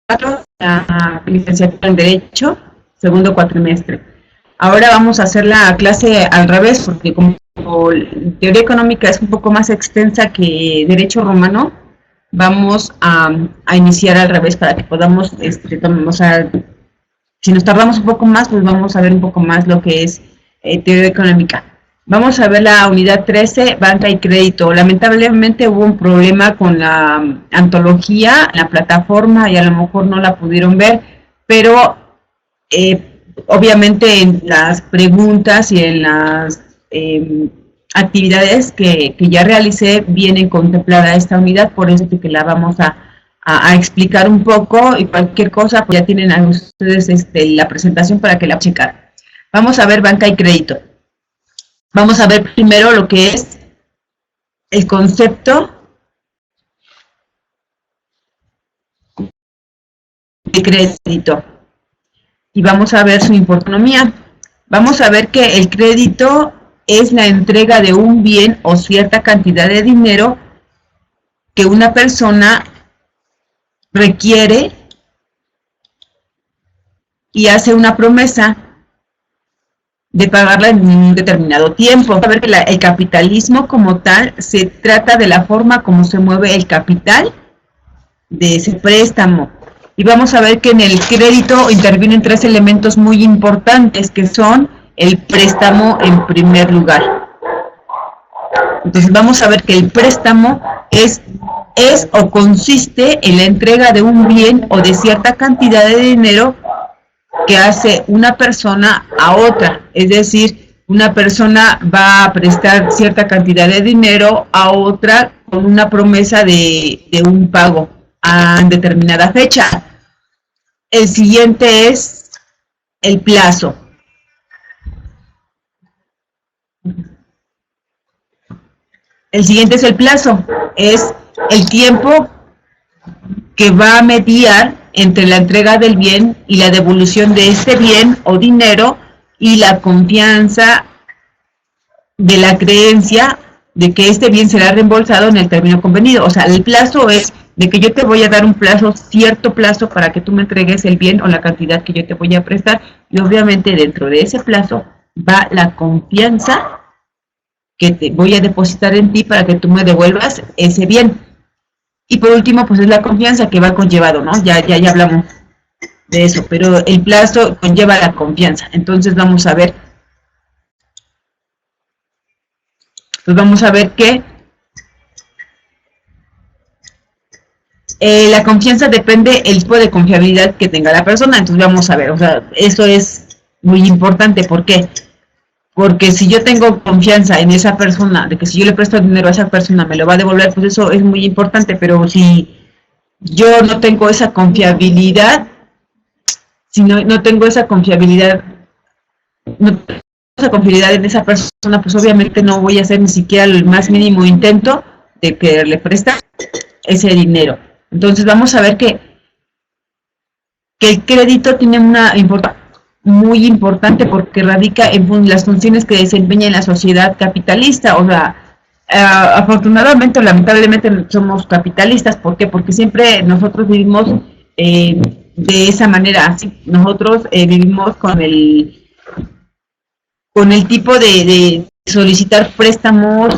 la licenciatura en Derecho, segundo cuatrimestre. Ahora vamos a hacer la clase al revés, porque como teoría económica es un poco más extensa que derecho romano, vamos a iniciar al revés para que podamos, o sea, si nos tardamos un poco más, pues vamos a ver un poco más lo que es teoría económica. Vamos a ver la unidad 13, banca y crédito. Lamentablemente hubo un problema con la antología, la plataforma, y a lo mejor no la pudieron ver, pero obviamente en las preguntas y en las actividades que ya realicé vienen contemplada esta unidad, por eso que la vamos a explicar un poco, y cualquier cosa, pues ya tienen a ustedes la presentación para que la chequen. Vamos a ver banca y crédito. Vamos a ver primero lo que es el concepto de crédito. Y vamos a ver su economía. Vamos a ver que el crédito es la entrega de un bien o cierta cantidad de dinero que una persona requiere y hace una promesa de pagarla en un determinado tiempo. A ver que el capitalismo como tal se trata de la forma como se mueve el capital de ese préstamo. Y vamos a ver que en el crédito intervienen tres elementos muy importantes, que son el préstamo en primer lugar. Entonces vamos a ver que el préstamo es o consiste en la entrega de un bien o de cierta cantidad de dinero que hace una persona a otra. Es decir, una persona va a prestar cierta cantidad de dinero a otra con una promesa de un pago a determinada fecha. El siguiente es el plazo. El siguiente es el plazo. Es el tiempo que va a mediar entre la entrega del bien y la devolución de este bien o dinero, y la confianza de la creencia de que este bien será reembolsado en el término convenido. O sea, el plazo es de que yo te voy a dar un plazo, cierto plazo, para que tú me entregues el bien o la cantidad que yo te voy a prestar, y obviamente dentro de ese plazo va la confianza que te voy a depositar en ti para que tú me devuelvas ese bien. Y por último, pues es la confianza que va conllevado, ¿no? Ya hablamos de eso, pero el plazo conlleva la confianza. Entonces vamos a ver. Pues vamos a ver que la confianza depende del tipo de confiabilidad que tenga la persona. Entonces vamos a ver, o sea, eso es muy importante. ¿Por qué? Porque si yo tengo confianza en esa persona, de que si yo le presto dinero a esa persona me lo va a devolver, pues eso es muy importante. Pero si yo no tengo esa confiabilidad, si no tengo esa confiabilidad, no tengo esa confiabilidad en esa persona, pues obviamente no voy a hacer ni siquiera el más mínimo intento de que le presta ese dinero. Entonces vamos a ver que el crédito tiene una importancia muy importante, porque radica en las funciones que desempeña en la sociedad capitalista. O sea, afortunadamente o lamentablemente somos capitalistas. ¿Por qué? Porque siempre nosotros vivimos de esa manera. Nosotros vivimos con el tipo de solicitar préstamos,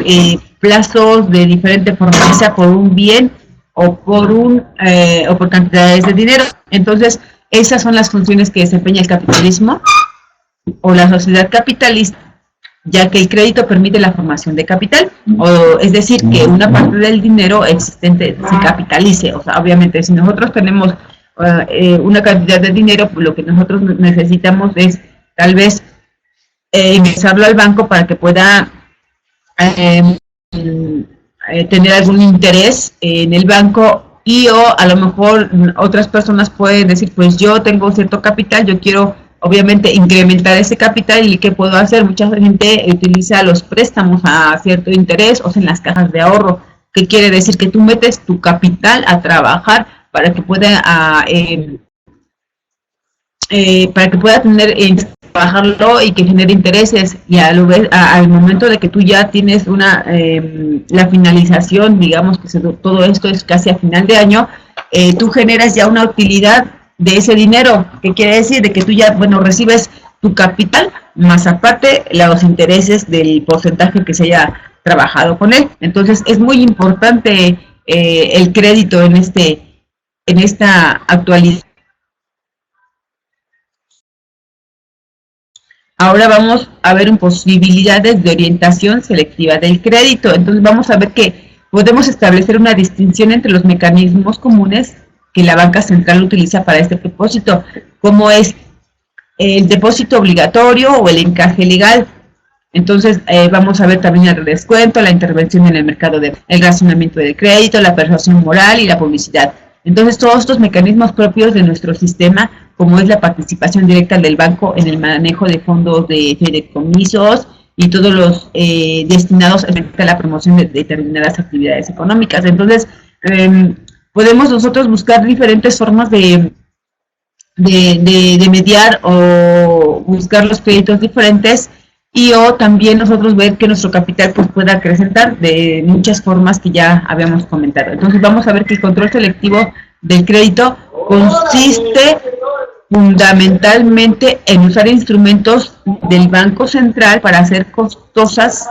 plazos de diferente forma, sea por un bien o por cantidades de dinero. Entonces, esas son las funciones que desempeña el capitalismo o la sociedad capitalista, ya que el crédito permite la formación de capital, es decir, que una parte del dinero existente se capitalice. O sea, obviamente, si nosotros tenemos una cantidad de dinero, pues lo que nosotros necesitamos es tal vez ingresarlo al banco para que pueda tener algún interés en el banco. Y a lo mejor otras personas pueden decir, pues yo tengo cierto capital, yo quiero obviamente incrementar ese capital, y ¿qué puedo hacer? Mucha gente utiliza los préstamos a cierto interés, o sea, en las cajas de ahorro. ¿Qué quiere decir? Que tú metes tu capital a trabajar para que pueda tener trabajarlo y que genere intereses, y a lo vez al momento de que tú ya tienes la finalización, digamos que todo esto es casi a final de año, tú generas ya una utilidad de ese dinero. ¿Qué quiere decir? De que tú ya, bueno, recibes tu capital, más aparte los intereses del porcentaje que se haya trabajado con él. Entonces, es muy importante el crédito en esta actualidad. Ahora vamos a ver posibilidades de orientación selectiva del crédito. Entonces vamos a ver que podemos establecer una distinción entre los mecanismos comunes que la banca central utiliza para este propósito, como es el depósito obligatorio o el encaje legal. Entonces vamos a ver también el descuento, la intervención en el mercado, el razonamiento del crédito, la persuasión moral y la publicidad. Entonces todos estos mecanismos propios de nuestro sistema, como es la participación directa del banco en el manejo de fondos de fideicomisos y todos los destinados a la promoción de determinadas actividades económicas. Entonces, podemos nosotros buscar diferentes formas de mediar o buscar los créditos diferentes y o también nosotros ver que nuestro capital pues pueda acrecentar de muchas formas que ya habíamos comentado. Entonces vamos a ver que el control selectivo del crédito consiste fundamentalmente en usar instrumentos del Banco Central para hacer costosas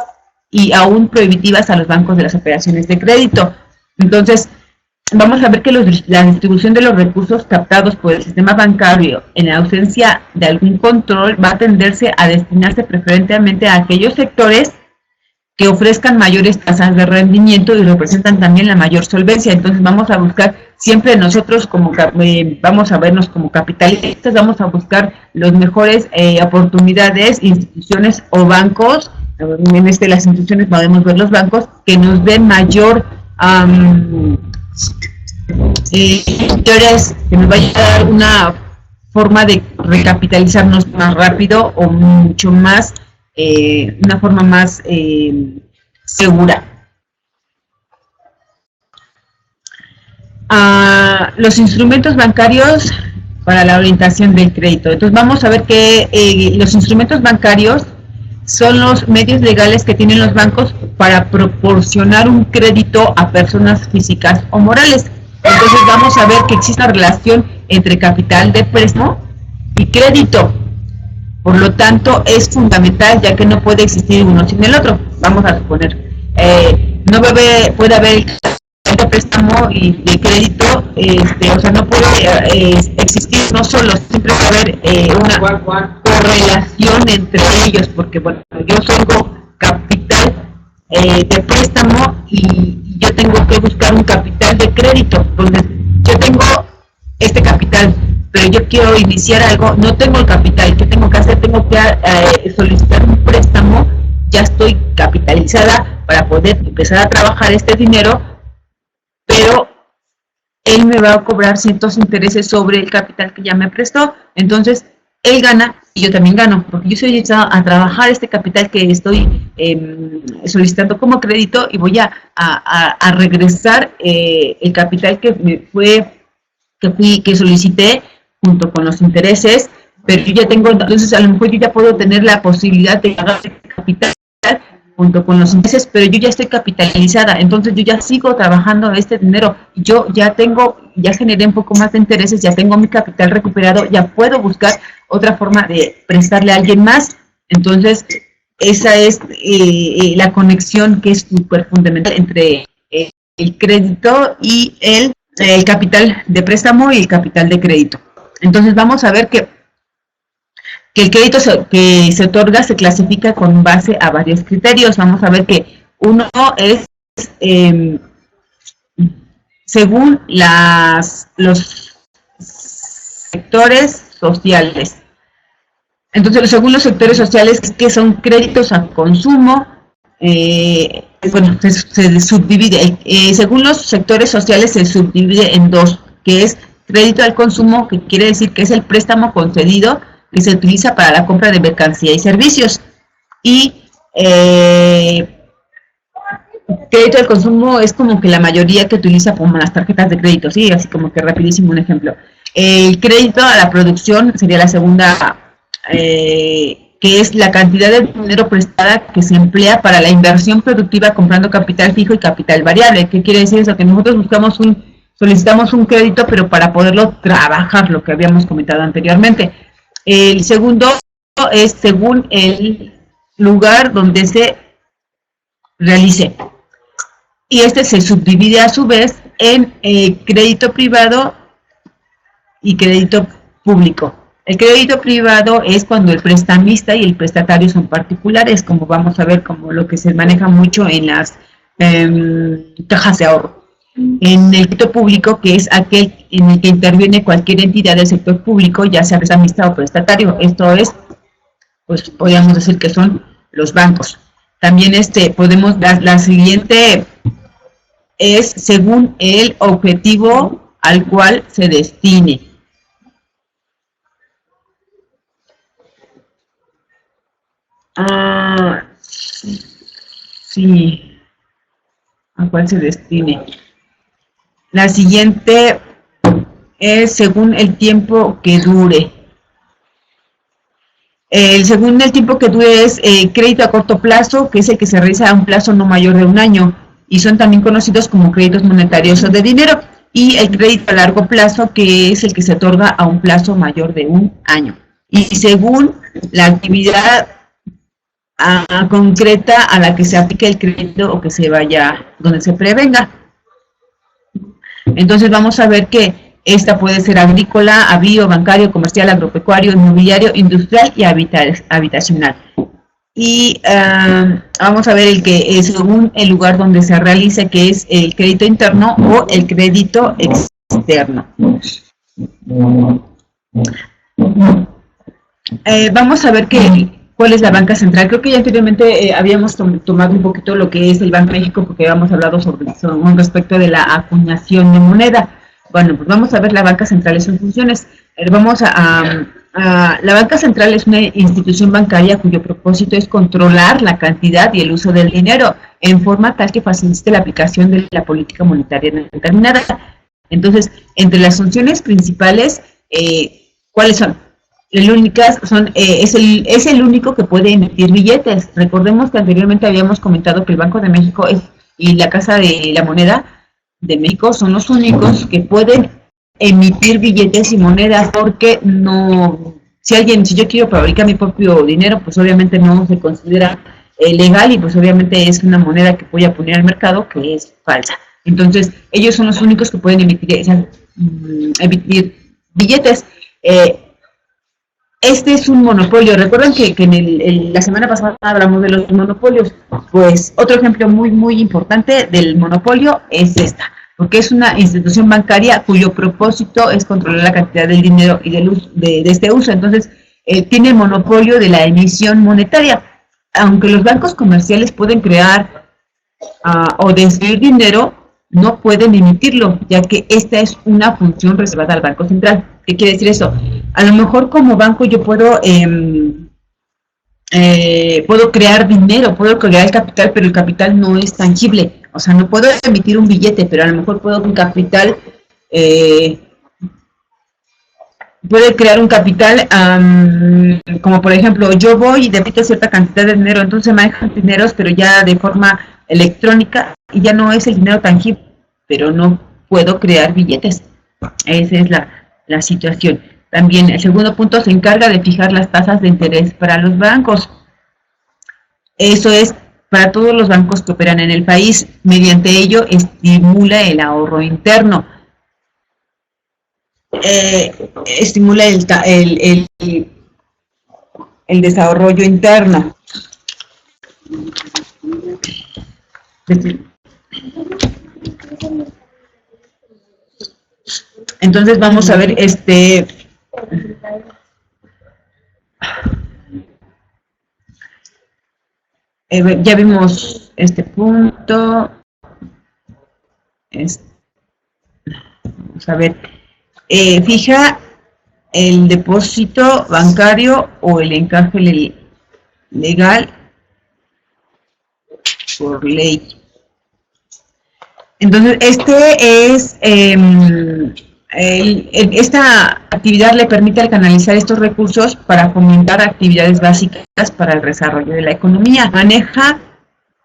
y aún prohibitivas a los bancos de las operaciones de crédito. Entonces, vamos a ver que la distribución de los recursos captados por el sistema bancario en ausencia de algún control va a tenderse a destinarse preferentemente a aquellos sectores que ofrezcan mayores tasas de rendimiento y representan también la mayor solvencia. Entonces vamos a buscar siempre nosotros vamos a vernos como capitalistas, vamos a buscar las mejores oportunidades, instituciones o bancos. En las instituciones podemos ver los bancos que nos den mayor que nos vaya a dar una forma de recapitalizarnos más rápido o mucho más, una forma más segura. Los instrumentos bancarios para la orientación del crédito. Entonces vamos a ver que los instrumentos bancarios son los medios legales que tienen los bancos para proporcionar un crédito a personas físicas o morales. Entonces vamos a ver que existe una relación entre capital de préstamo y crédito. Por lo tanto, es fundamental, ya que no puede existir uno sin el otro. Vamos a suponer, no puede haber el préstamo y el crédito, o sea, no puede existir no solo, siempre puede haber una correlación entre ellos, porque bueno, yo tengo capital de préstamo y yo tengo que buscar un capital de crédito. Entonces, yo tengo este capital, pero yo quiero iniciar algo, no tengo el capital. ¿Qué tengo que hacer? Tengo que solicitar un préstamo, ya estoy capitalizada para poder empezar a trabajar este dinero, pero él me va a cobrar ciertos intereses sobre el capital que ya me prestó. Entonces, él gana y yo también gano, porque yo estoy a trabajar este capital que estoy solicitando como crédito y voy a regresar el capital que solicité junto con los intereses, pero yo ya tengo, entonces a lo mejor yo ya puedo tener la posibilidad de pagar el capital junto con los intereses, pero yo ya estoy capitalizada, entonces yo ya sigo trabajando este dinero, yo ya generé un poco más de intereses, ya tengo mi capital recuperado, ya puedo buscar otra forma de prestarle a alguien más. Entonces esa es la conexión que es súper fundamental entre el crédito y el capital de préstamo y el capital de crédito. Entonces vamos a ver que el crédito que se otorga se clasifica con base a varios criterios. Vamos a ver que uno es según los sectores sociales. Entonces, según los sectores sociales, que son créditos a consumo, bueno, se subdivide. Según los sectores sociales se subdivide en dos, que es crédito al consumo, que quiere decir que es el préstamo concedido que se utiliza para la compra de mercancía y servicios. Y crédito al consumo es como que la mayoría que utiliza como las tarjetas de crédito, ¿sí? Así como que rapidísimo un ejemplo. El crédito a la producción sería la segunda, que es la cantidad de dinero prestada que se emplea para la inversión productiva comprando capital fijo y capital variable. ¿Qué quiere decir eso? Que nosotros buscamos solicitamos un crédito, pero para poderlo trabajar, lo que habíamos comentado anteriormente. El segundo es según el lugar donde se realice. Y este se subdivide a su vez en crédito privado y crédito público. El crédito privado es cuando el prestamista y el prestatario son particulares, como vamos a ver, como lo que se maneja mucho en las cajas de ahorro. En el crédito público, que es aquel en el que interviene cualquier entidad del sector público, ya sea prestamista o prestatario. Esto es, pues podríamos decir que son los bancos. También podemos dar la siguiente, es según el objetivo al cual se destine. Sí, a cuál se destine. La siguiente es según el tiempo que dure. Según el tiempo que dure es crédito a corto plazo, que es el que se realiza a un plazo no mayor de un año, y son también conocidos como créditos monetarios o de dinero, y el crédito a largo plazo, que es el que se otorga a un plazo mayor de un año. Y según la actividad concreta a la que se aplique el crédito o que se vaya, donde se prevenga. Entonces vamos a ver que esta puede ser agrícola, avío, bancario, comercial, agropecuario, inmobiliario, industrial y habitacional. Y vamos a ver el que es según el lugar donde se realice, que es el crédito interno o el crédito externo. Vamos a ver cuál es la banca central. Creo que ya anteriormente habíamos tomado un poquito lo que es el Banco de México, porque habíamos hablado sobre respecto de la acuñación de moneda. Bueno, pues vamos a ver la banca central y sus funciones. La banca central es una institución bancaria cuyo propósito es controlar la cantidad y el uso del dinero en forma tal que facilite la aplicación de la política monetaria determinada. Entonces, entre las funciones principales, ¿cuáles son? Las únicas son, es el único que puede emitir billetes. Recordemos que anteriormente habíamos comentado que el Banco de México y la Casa de la Moneda de México son los únicos que pueden emitir billetes y monedas, porque no, si yo quiero fabricar mi propio dinero, pues obviamente no se considera legal, y pues obviamente es una moneda que voy a poner al mercado que es falsa. Entonces, ellos son los únicos que pueden emitir billetes. Este es un monopolio. Recuerdan que la semana pasada hablamos de los monopolios. Pues otro ejemplo muy, muy importante del monopolio es esta, porque es una institución bancaria cuyo propósito es controlar la cantidad del dinero y del uso, de este uso. Entonces, tiene el monopolio de la emisión monetaria. Aunque los bancos comerciales pueden crear o desviar dinero, no pueden emitirlo, ya que esta es una función reservada al Banco Central. ¿Qué quiere decir eso? A lo mejor como banco yo puedo crear dinero, puedo crear el capital, pero el capital no es tangible. O sea, no puedo emitir un billete, pero a lo mejor puedo puede crear un capital, como por ejemplo, yo voy y debito cierta cantidad de dinero, entonces manejan dineros, pero ya de forma electrónica, y ya no es el dinero tangible, pero no puedo crear billetes. Esa es la situación. También el segundo punto se encarga de fijar las tasas de interés para los bancos. Eso es para todos los bancos que operan en el país. Mediante ello estimula el ahorro interno. Estimula el desarrollo interno. Entonces vamos a ver ya vimos este punto. Vamos a ver. Fija el depósito bancario o el encaje legal por ley. Entonces, esta actividad le permite canalizar estos recursos para fomentar actividades básicas para el desarrollo de la economía. Maneja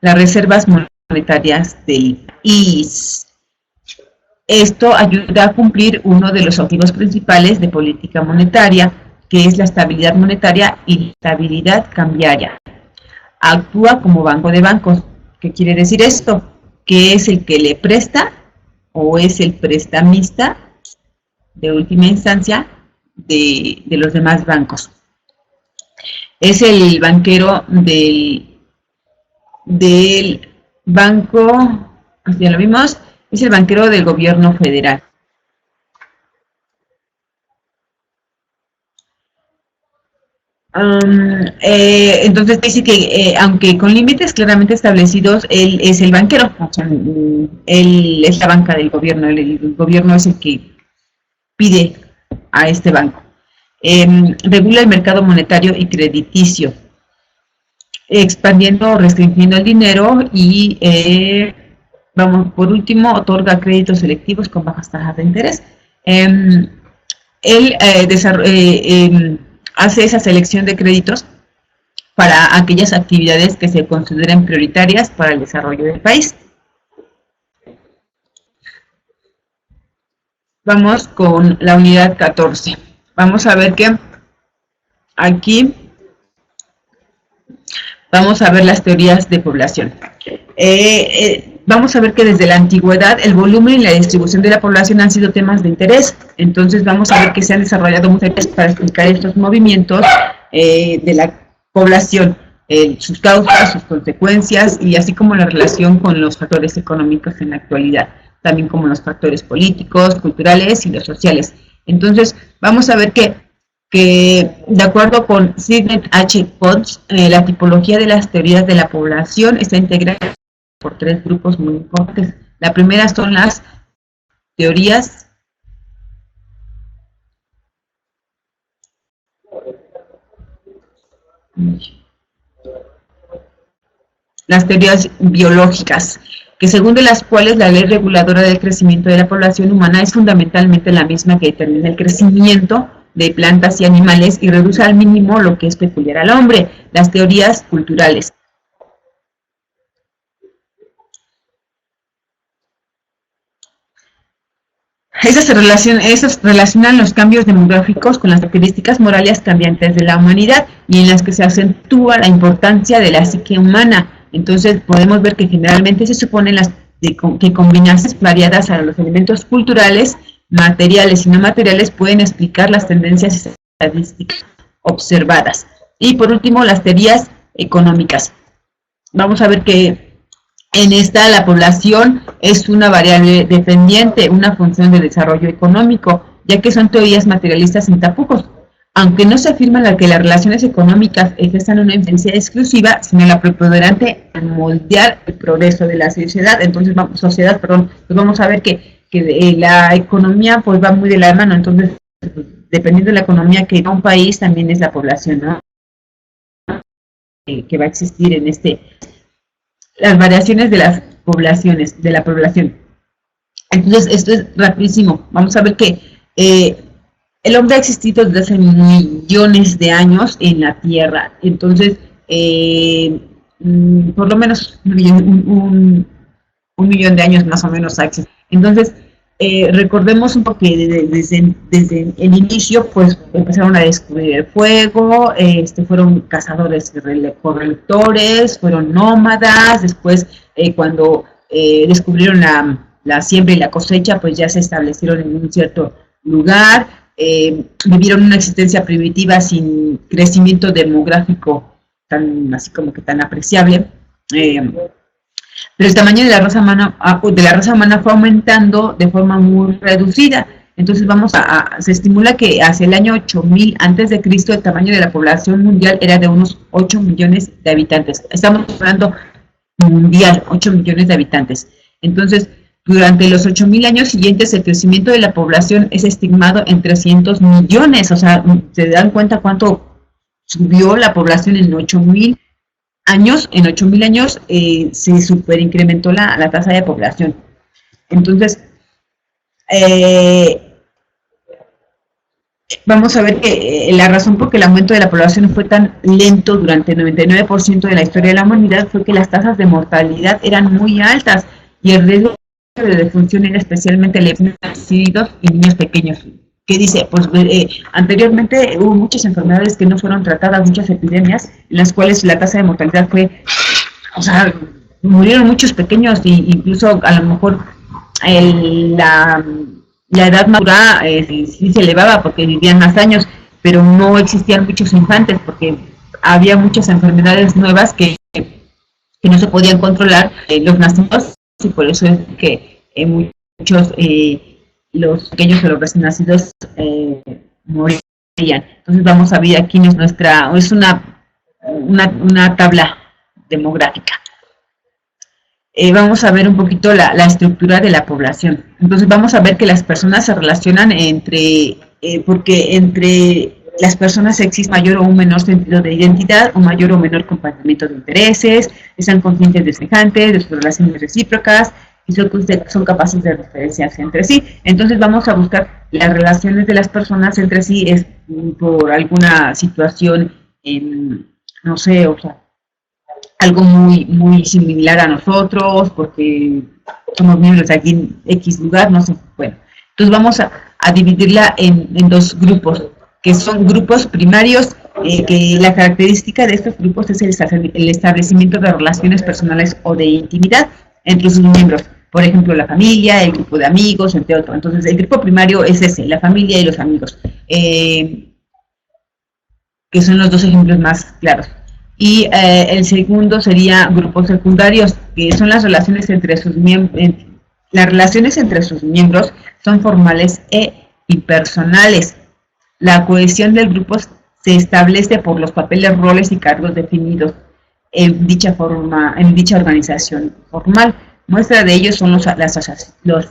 las reservas monetarias del país. Esto ayuda a cumplir uno de los objetivos principales de política monetaria, que es la estabilidad monetaria y la estabilidad cambiaria. Actúa como banco de bancos. ¿Qué quiere decir esto? Que es el que le presta o es el prestamista de última instancia de los demás bancos. Es el banquero del banco, ya lo vimos, es el banquero del gobierno federal. Entonces dice que aunque con límites claramente establecidos, él es el banquero, o sea, él es la banca del gobierno, el gobierno es el que pide a este banco. Regula el mercado monetario y crediticio, expandiendo o restringiendo el dinero y, vamos, por último, otorga créditos selectivos con bajas tasas de interés. Él hace esa selección de créditos para aquellas actividades que se consideren prioritarias para el desarrollo del país. Vamos con la unidad 14. Vamos a ver que aquí vamos a ver las teorías de población. Vamos a ver que desde la antigüedad el volumen y la distribución de la población han sido temas de interés. Entonces vamos a ver que se han desarrollado muchas teorías para explicar estos movimientos de la población, sus causas, sus consecuencias y así como la relación con los factores económicos en la actualidad, también como los factores políticos, culturales y los sociales. Entonces vamos a ver que de acuerdo con Sidney H. Potts, la tipología de las teorías de la población está integrada por tres grupos muy importantes. La primera son las teorías biológicas, que según de las cuales la ley reguladora del crecimiento de la población humana es fundamentalmente la misma que determina el crecimiento de plantas y animales y reduce al mínimo lo que es peculiar al hombre. Las teorías culturales. Esas relacionan los cambios demográficos con las características morales cambiantes de la humanidad y en las que se acentúa la importancia de la psique humana. Entonces podemos ver que generalmente se suponen que combinaciones variadas a los elementos culturales, materiales y no materiales pueden explicar las tendencias estadísticas observadas. Y por último, las teorías económicas. Vamos a ver que en esta la población es una variable dependiente, una función de desarrollo económico, ya que son teorías materialistas sin tapujos. Aunque no se afirma que las relaciones económicas ejerzan una influencia exclusiva, sino la preponderante en moldear el progreso de la sociedad. Entonces, vamos a ver que la economía pues va muy de la mano. Entonces, dependiendo de la economía que da un país, también es la población, ¿no? Que va a existir en las variaciones de las poblaciones, de la población. Entonces, esto es rapidísimo. Vamos a ver que el hombre ha existido desde hace millones de años en la Tierra. Entonces, por lo menos un millón de años más o menos ha existido. Entonces, recordemos un poco que desde el inicio, pues empezaron a descubrir el fuego, fueron cazadores recolectores, fueron nómadas, después cuando descubrieron la siembra y la cosecha, pues ya se establecieron en un cierto lugar, vivieron una existencia primitiva sin crecimiento demográfico así como que tan apreciable. Pero el tamaño de la raza humana fue aumentando de forma muy reducida. Entonces se estimula que hacia el año 8000 a.C. el tamaño de la población mundial era de unos 8 millones de habitantes. Estamos hablando mundial, 8 millones de habitantes. Entonces, durante los 8000 años siguientes, el crecimiento de la población es estimado en 300 millones. O sea, ¿se dan cuenta cuánto subió la población en 8000 años? En 8000 años se superincrementó la tasa de población. Entonces, vamos a ver que la razón por que el aumento de la población fue tan lento durante el 99% de la historia de la humanidad fue que las tasas de mortalidad eran muy altas y el riesgo de defunción era especialmente en nacidos y niños pequeños. ¿Qué dice? Pues anteriormente hubo muchas enfermedades que no fueron tratadas, muchas epidemias, en las cuales la tasa de mortalidad fue, o sea, murieron muchos pequeños, e incluso a lo mejor la edad madura sí se elevaba porque vivían más años, pero no existían muchos infantes porque había muchas enfermedades nuevas que no se podían controlar los nacidos, y por eso es que muchos los pequeños o los recién nacidos morían. Entonces vamos a ver aquí es una tabla demográfica. Vamos a ver un poquito la estructura de la población. Entonces vamos a ver que las personas se relacionan porque entre las personas existe mayor o un menor sentido de identidad o mayor o menor compartimiento de intereses, están conscientes de semejantes, de sus relaciones recíprocas y son capaces de referenciarse entre sí. Entonces vamos a buscar las relaciones de las personas entre sí es por alguna situación, no sé, o sea, algo muy similar a nosotros, porque somos miembros de aquí en X lugar, no sé, bueno. Entonces vamos a dividirla en dos grupos, que son grupos primarios, que la característica de estos grupos es el establecimiento de relaciones personales o de intimidad entre sus miembros. Por ejemplo, la familia, el grupo de amigos, entre otros. Entonces, el grupo primario es ese, la familia y los amigos, que son los dos ejemplos más claros. Y el segundo sería grupos secundarios, que son las relaciones entre sus miembros. Las relaciones entre sus miembros son formales e impersonales. La cohesión del grupo se establece por los papeles, roles y cargos definidos en dicha organización formal. Muestra de ello son las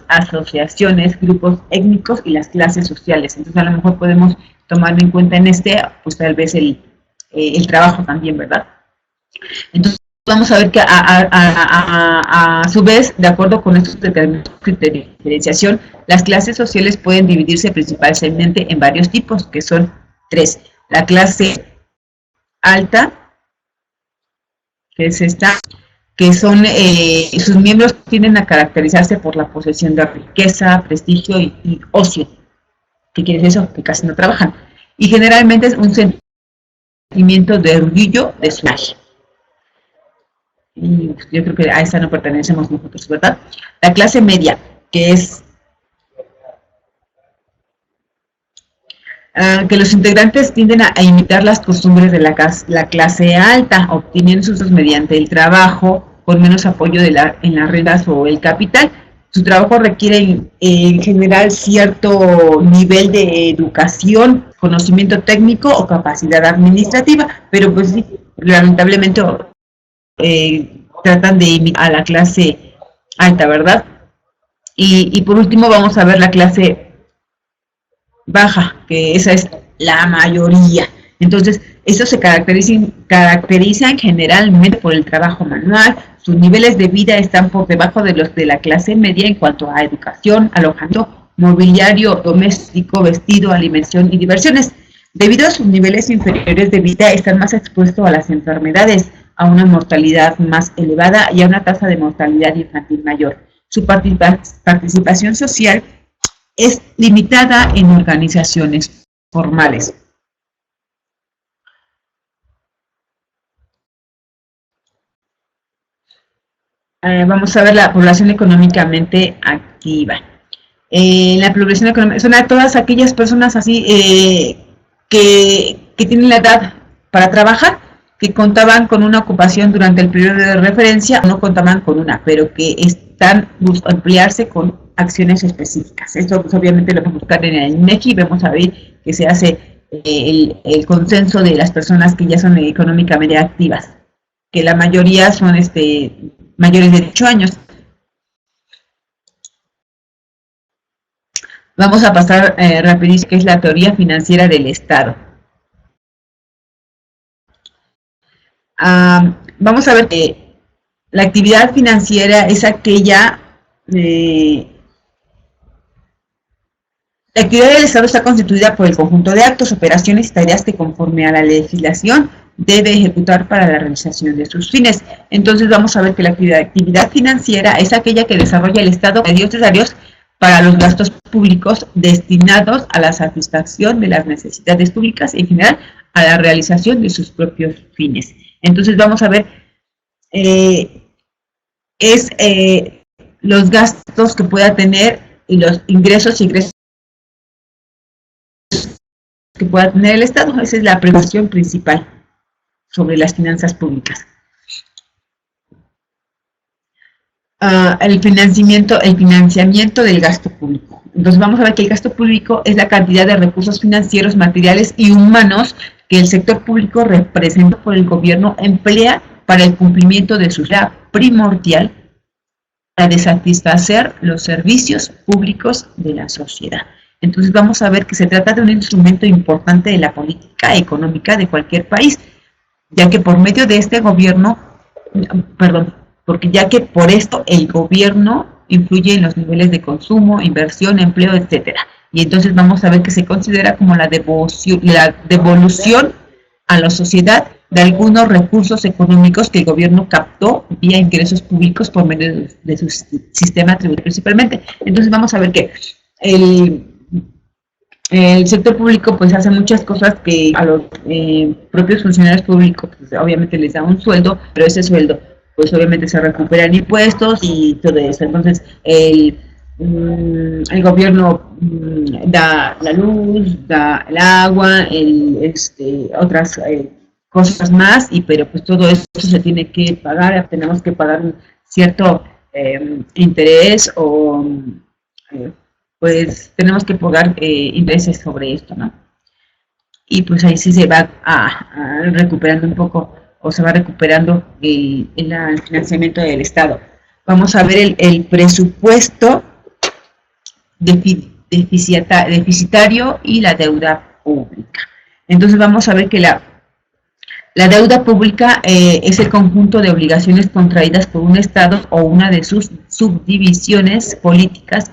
asociaciones, grupos étnicos y las clases sociales. Entonces, a lo mejor podemos tomar en cuenta pues tal vez el trabajo también, ¿verdad? Entonces, vamos a ver que a su vez, de acuerdo con estos determinados criterios de diferenciación, las clases sociales pueden dividirse principalmente en varios tipos, que son tres. La clase alta, que es esta, que son, sus miembros tienden a caracterizarse por la posesión de riqueza, prestigio y ocio. ¿Qué quiere decir eso? Que casi no trabajan. Y generalmente es un sentimiento de orgullo de su nación. Y yo creo que a esa no pertenecemos nosotros, ¿verdad? La clase media, que es que los integrantes tienden a imitar las costumbres de la clase alta, obtienen sus usos mediante el trabajo, con menos apoyo en las rentas o el capital. Su trabajo requiere en general cierto nivel de educación, conocimiento técnico o capacidad administrativa, pero pues sí, lamentablemente tratan de imitar a la clase alta, ¿verdad? Y por último vamos a ver la clase baja, que esa es la mayoría. Entonces, estos se caracterizan generalmente por el trabajo manual. Sus niveles de vida están por debajo de los de la clase media en cuanto a educación, alojamiento, mobiliario doméstico, vestido, alimentación y diversiones. Debido a sus niveles inferiores de vida, están más expuestos a las enfermedades, a una mortalidad más elevada y a una tasa de mortalidad infantil mayor. Su participación social es limitada en organizaciones formales. Vamos a ver la población económicamente activa. La población económica son a todas aquellas personas así que tienen la edad para trabajar, que contaban con una ocupación durante el periodo de referencia o no contaban con una, pero que están buscando emplearse con acciones específicas. Esto pues, obviamente lo vamos a buscar en el INEGI y vamos a ver que se hace el consenso de las personas que ya son económicamente activas, que la mayoría son mayores de 18 años. Vamos a pasar rapidísimo, que es la teoría financiera del Estado. Vamos a ver que la actividad financiera es aquella la actividad del Estado está constituida por el conjunto de actos, operaciones y tareas que conforme a la legislación debe ejecutar para la realización de sus fines. Entonces vamos a ver que la actividad financiera es aquella que desarrolla el Estado medios necesarios para los gastos públicos destinados a la satisfacción de las necesidades públicas y en general a la realización de sus propios fines. Entonces vamos a ver los gastos que pueda tener y los ingresos y egresos que pueda tener el Estado. Esa es la preocupación principal sobre las finanzas públicas. El financiamiento del gasto público. Entonces vamos a ver que el gasto público es la cantidad de recursos financieros, materiales y humanos que el sector público representado por el gobierno emplea para el cumplimiento de su tarea primordial de satisfacer los servicios públicos de la sociedad. Entonces vamos a ver que se trata de un instrumento importante de la política económica de cualquier país, ya que por medio de este gobierno, ya que por esto el gobierno influye en los niveles de consumo, inversión, empleo, etcétera. Y entonces vamos a ver que se considera como la devolución a la sociedad de algunos recursos económicos que el gobierno captó vía ingresos públicos por medio de su sistema tributario principalmente. Entonces vamos a ver que el sector público pues hace muchas cosas que a los propios funcionarios públicos pues, obviamente les da un sueldo, pero ese sueldo pues obviamente se recuperan impuestos y todo eso. Entonces el gobierno da la luz, da el agua, otras cosas más, pero pues todo esto se tiene que pagar, tenemos que pagar un cierto interés o pues tenemos que pagar intereses sobre esto, ¿no? Y pues ahí sí se va recuperando un poco, o se va recuperando el financiamiento del Estado. Vamos a ver el presupuesto deficitario y la deuda pública. Entonces vamos a ver que la deuda pública es el conjunto de obligaciones contraídas por un Estado o una de sus subdivisiones políticas,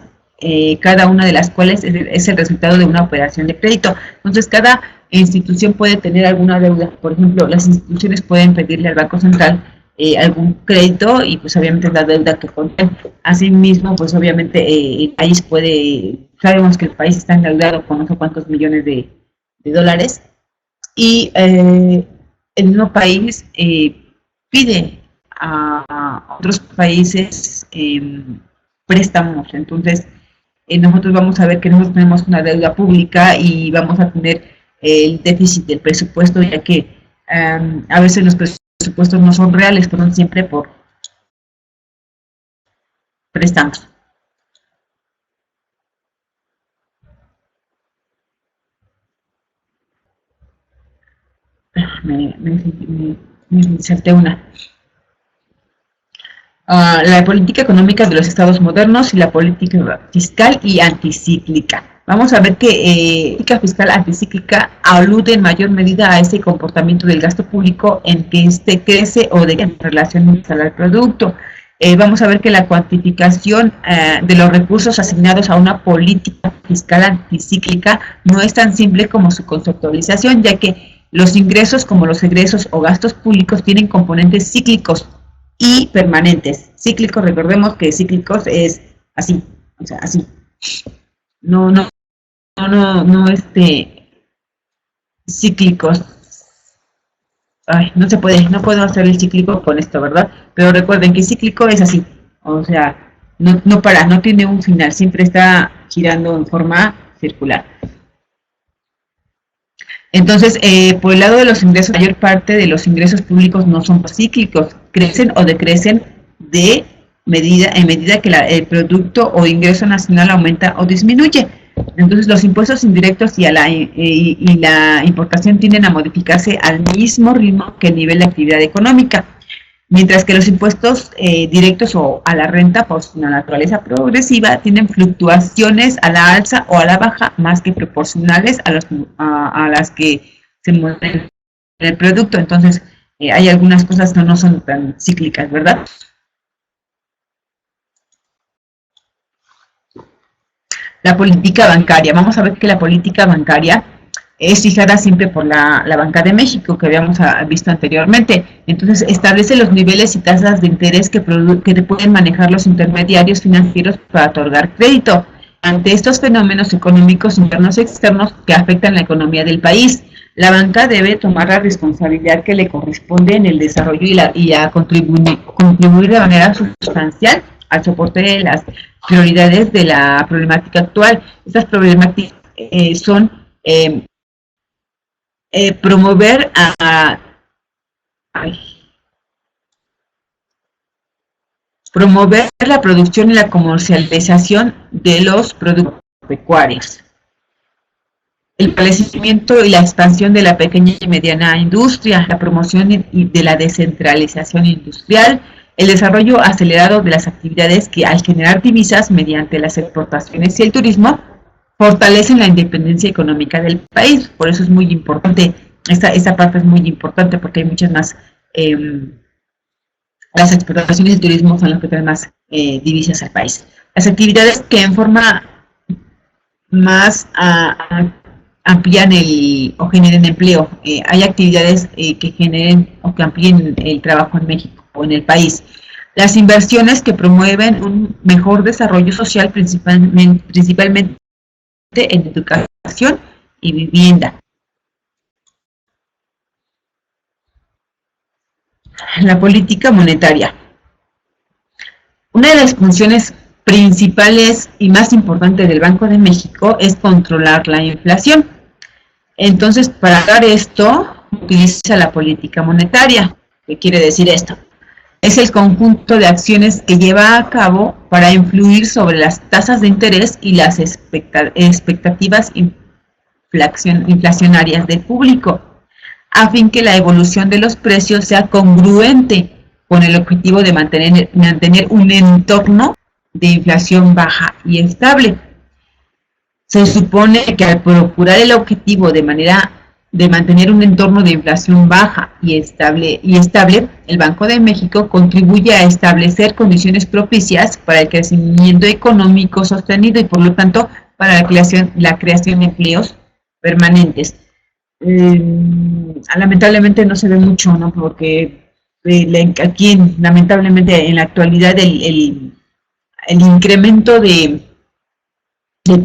cada una de las cuales es el resultado de una operación de crédito. Entonces cada institución puede tener alguna deuda. Por ejemplo, las instituciones pueden pedirle al Banco Central algún crédito y pues obviamente es la deuda que contiene. Asimismo, pues obviamente el país sabemos que el país está endeudado con no sé cuántos millones de dólares y el mismo país pide a otros países préstamos. Entonces nosotros vamos a ver que nosotros tenemos una deuda pública y vamos a tener el déficit del presupuesto, ya que a veces los presupuestos no son reales, pero siempre por préstamos. Me salté una. La política económica de los estados modernos y la política fiscal y anticíclica. Vamos a ver que la política fiscal anticíclica alude en mayor medida a ese comportamiento del gasto público en que éste crece o decae en relación al producto. Vamos a ver que la cuantificación de los recursos asignados a una política fiscal anticíclica no es tan simple como su conceptualización, ya que los ingresos como los egresos o gastos públicos tienen componentes cíclicos y permanentes. Cíclicos, recordemos que cíclicos es así, o sea, así. No cíclicos. Ay, no se puede, no puedo hacer el cíclico con esto, ¿verdad? Pero recuerden que cíclico es así, o sea, no para, no tiene un final, siempre está girando en forma circular. Entonces, por el lado de los ingresos, la mayor parte de los ingresos públicos no son cíclicos, crecen o decrecen en medida que el producto o ingreso nacional aumenta o disminuye. Entonces, los impuestos indirectos y la importación tienden a modificarse al mismo ritmo que el nivel de actividad económica, mientras que los impuestos directos o a la renta por su naturaleza progresiva tienen fluctuaciones a la alza o a la baja más que proporcionales a las que se mueven en el producto. Entonces, hay algunas cosas que no son tan cíclicas, ¿verdad? La política bancaria. Vamos a ver que la política bancaria es fijada siempre por la Banca de México, que habíamos visto anteriormente. Entonces, establece los niveles y tasas de interés que pueden manejar los intermediarios financieros para otorgar crédito ante estos fenómenos económicos internos y externos que afectan la economía del país. La banca debe tomar la responsabilidad que le corresponde en el desarrollo y a contribuir de manera sustancial al soporte de las prioridades de la problemática actual. Estas problemáticas son promover promover la producción y la comercialización de los productos pecuarios, el fortalecimiento y la expansión de la pequeña y mediana industria, la promoción de la descentralización industrial, el desarrollo acelerado de las actividades que, al generar divisas mediante las exportaciones y el turismo, fortalecen la independencia económica del país. Por eso es muy importante, esta parte es muy importante porque hay muchas más, las exportaciones y el turismo son los que traen más divisas al país. Las actividades que en forma más amplían o generen empleo. Hay actividades que generen o que amplíen el trabajo en México o en el país. Las inversiones que promueven un mejor desarrollo social, principalmente en educación y vivienda. La política monetaria. Una de las funciones principales y más importantes del Banco de México es controlar la inflación. Entonces, para dar esto, utiliza la política monetaria. ¿Qué quiere decir esto? Es el conjunto de acciones que lleva a cabo para influir sobre las tasas de interés y las expectativas inflacionarias del público, a fin que la evolución de los precios sea congruente con el objetivo de mantener un entorno de inflación baja y estable. Se supone que al procurar el objetivo de mantener un entorno de inflación baja y estable, el Banco de México contribuye a establecer condiciones propicias para el crecimiento económico sostenido y, por lo tanto, para la creación de empleos permanentes. Lamentablemente no se ve mucho, ¿no? Porque aquí, lamentablemente, en la actualidad, el incremento de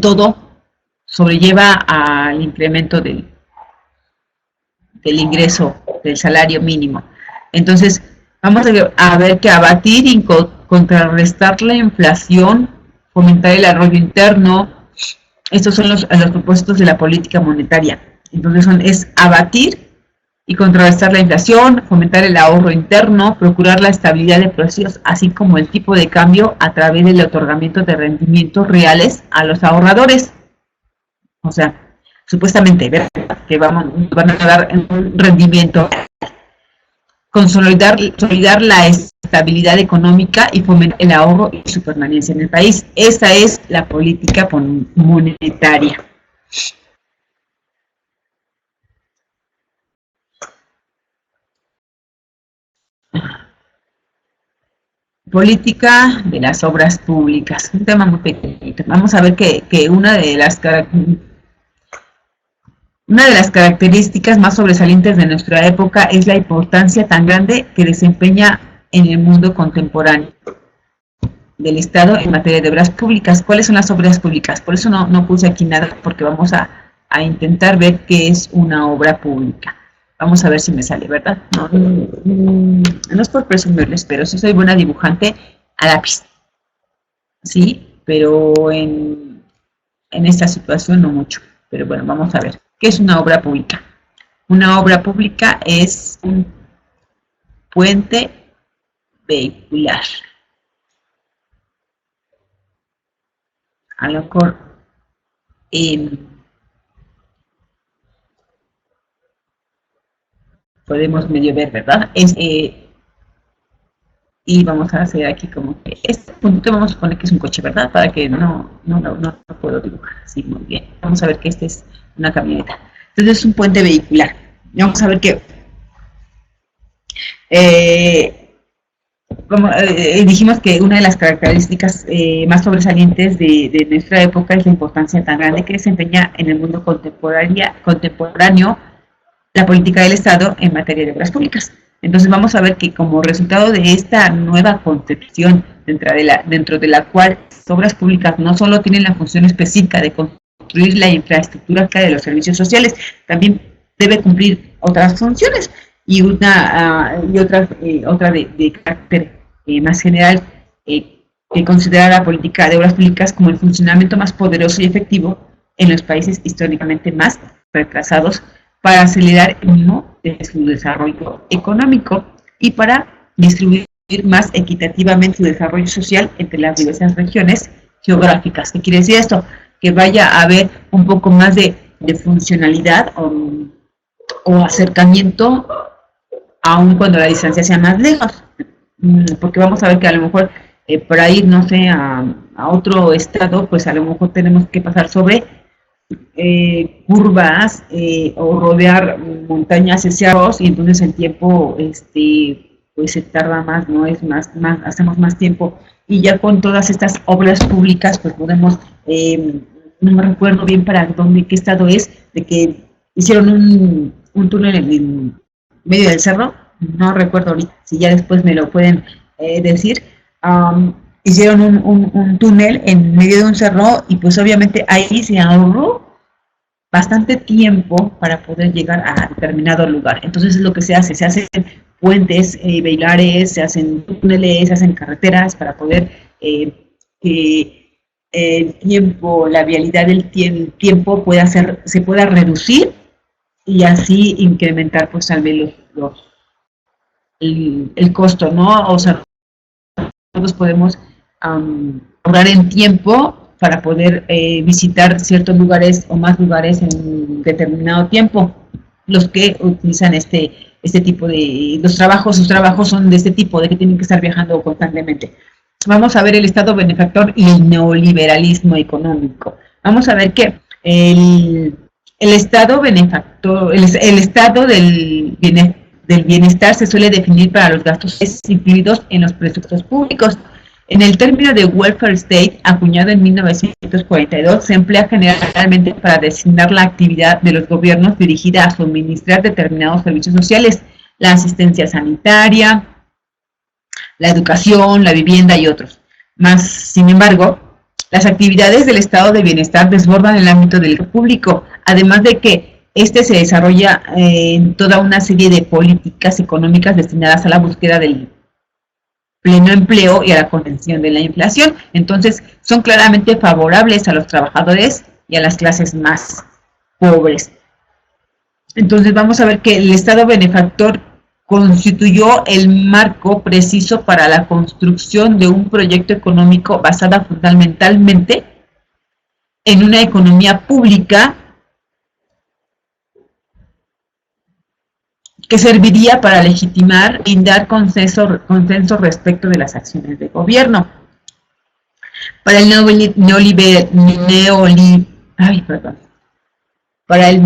todo sobrelleva al incremento del ingreso del salario mínimo. Entonces, vamos a ver que abatir y contrarrestar la inflación, fomentar el ahorro interno, estos son los propósitos de la política monetaria. Entonces, es abatir y contrarrestar la inflación, fomentar el ahorro interno, procurar la estabilidad de precios, así como el tipo de cambio a través del otorgamiento de rendimientos reales a los ahorradores. O sea, supuestamente, ¿verdad? Que van a dar un rendimiento, consolidar la estabilidad económica y fomentar el ahorro y su permanencia en el país. Esa es la política monetaria. Política de las obras públicas, un tema muy pequeñito. Vamos a ver que una de las características más sobresalientes de nuestra época es la importancia tan grande que desempeña en el mundo contemporáneo del Estado en materia de obras públicas. ¿Cuáles son las obras públicas? Por eso no puse aquí nada, porque vamos a intentar ver qué es una obra pública. Vamos a ver si me sale, ¿verdad? No es por presumirles, pero sí soy buena dibujante a lápiz. Sí, pero en esta situación no mucho. Pero bueno, vamos a ver. ¿Qué es una obra pública? Una obra pública es un puente vehicular. A lo mejor podemos medio ver, ¿verdad? Y vamos a hacer aquí como que este punto vamos a poner que es un coche, ¿verdad? Para que no puedo dibujar así muy bien. Vamos a ver que este es una camioneta. Entonces es un puente vehicular. Vamos a ver que dijimos que una de las características más sobresalientes de nuestra época es la importancia tan grande que desempeña en el mundo contemporáneo la política del Estado en materia de obras públicas. Entonces vamos a ver que como resultado de esta nueva concepción dentro de la cual las obras públicas no solo tienen la función específica de construir la infraestructura de los servicios sociales, también debe cumplir otras funciones y otra de carácter más general, que considera la política de obras públicas como el funcionamiento más poderoso y efectivo en los países históricamente más retrasados para acelerar el ritmo de su desarrollo económico y para distribuir más equitativamente su desarrollo social entre las diversas regiones geográficas. ¿Qué quiere decir esto? Que vaya a haber un poco más de funcionalidad o acercamiento, aun cuando la distancia sea más lejos. Porque vamos a ver que a lo mejor para ir, no sé, a otro estado, pues a lo mejor tenemos que pasar sobre curvas o rodear montañas y cerros, y entonces el tiempo pues se tarda más, ¿no? Es más, hacemos más tiempo, y ya con todas estas obras públicas pues podemos, no me recuerdo bien para dónde, qué estado es, de que hicieron un túnel en medio del cerro, no recuerdo ahorita, si ya después me lo pueden decir. Hicieron un túnel en medio de un cerro y pues obviamente ahí se ahorró bastante tiempo para poder llegar a determinado lugar. Entonces es lo que se hacen puentes veilares, se hacen túneles, se hacen carreteras para poder que el tiempo, la vialidad del tiempo se pueda reducir y así incrementar pues tal vez el costo, ¿no? O sea, nosotros podemos ahorrar en tiempo para poder visitar ciertos lugares o más lugares en determinado tiempo. Los que utilizan este tipo de sus trabajos son de este tipo, de que tienen que estar viajando constantemente. Vamos a ver el Estado benefactor y el neoliberalismo económico. Vamos a ver que el Estado benefactor, el Estado del bienestar se suele definir para los gastos incluidos en los presupuestos públicos. En el término de welfare state, acuñado en 1942, se emplea generalmente para designar la actividad de los gobiernos dirigida a suministrar determinados servicios sociales, la asistencia sanitaria, la educación, la vivienda y otros. Más, sin embargo, las actividades del estado de bienestar desbordan el ámbito del público, además de que este se desarrolla en toda una serie de políticas económicas destinadas a la búsqueda del pleno empleo y a la contención de la inflación. Entonces, son claramente favorables a los trabajadores y a las clases más pobres. Entonces, vamos a ver que el Estado benefactor constituyó el marco preciso para la construcción de un proyecto económico basado fundamentalmente en una economía pública que serviría para legitimar y dar consenso respecto de las acciones de gobierno. Para el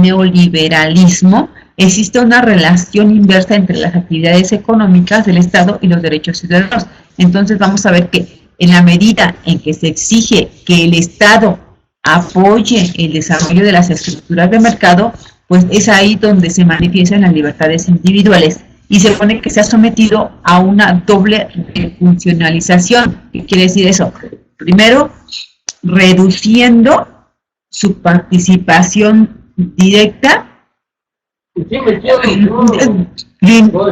neoliberalismo existe una relación inversa entre las actividades económicas del Estado y los derechos ciudadanos. Entonces vamos a ver que en la medida en que se exige que el Estado apoye el desarrollo de las estructuras de mercado, pues es ahí donde se manifiestan las libertades individuales y se pone que se ha sometido a una doble funcionalización. ¿Qué quiere decir eso? Primero, reduciendo su participación directa.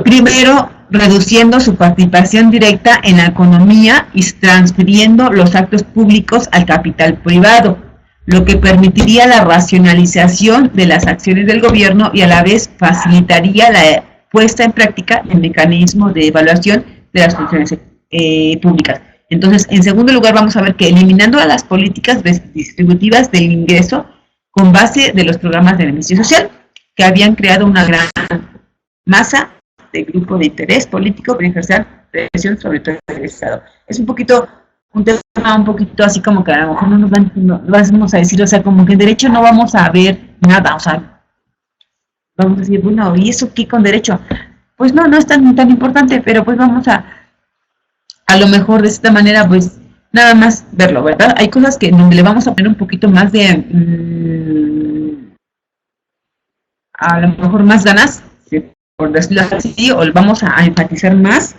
Primero, reduciendo su participación directa en la economía y transfiriendo los actos públicos al capital privado, lo que permitiría la racionalización de las acciones del gobierno y a la vez facilitaría la puesta en práctica del mecanismo de evaluación de las funciones públicas. Entonces, en segundo lugar, vamos a ver que eliminando a las políticas distributivas del ingreso con base de los programas de beneficio social, que habían creado una gran masa de grupo de interés político para ejercer presión sobre todo el Estado. Es un tema un poquito así como que a lo mejor no vamos a decir, o sea, como que en derecho no vamos a ver nada, o sea, vamos a decir, bueno, ¿y eso qué con derecho? Pues no es tan importante, pero pues vamos a a lo mejor de esta manera, pues nada más verlo, ¿verdad? Hay cosas que donde le vamos a poner un poquito más de, a lo mejor más ganas, por decirlo así, o vamos a enfatizar más,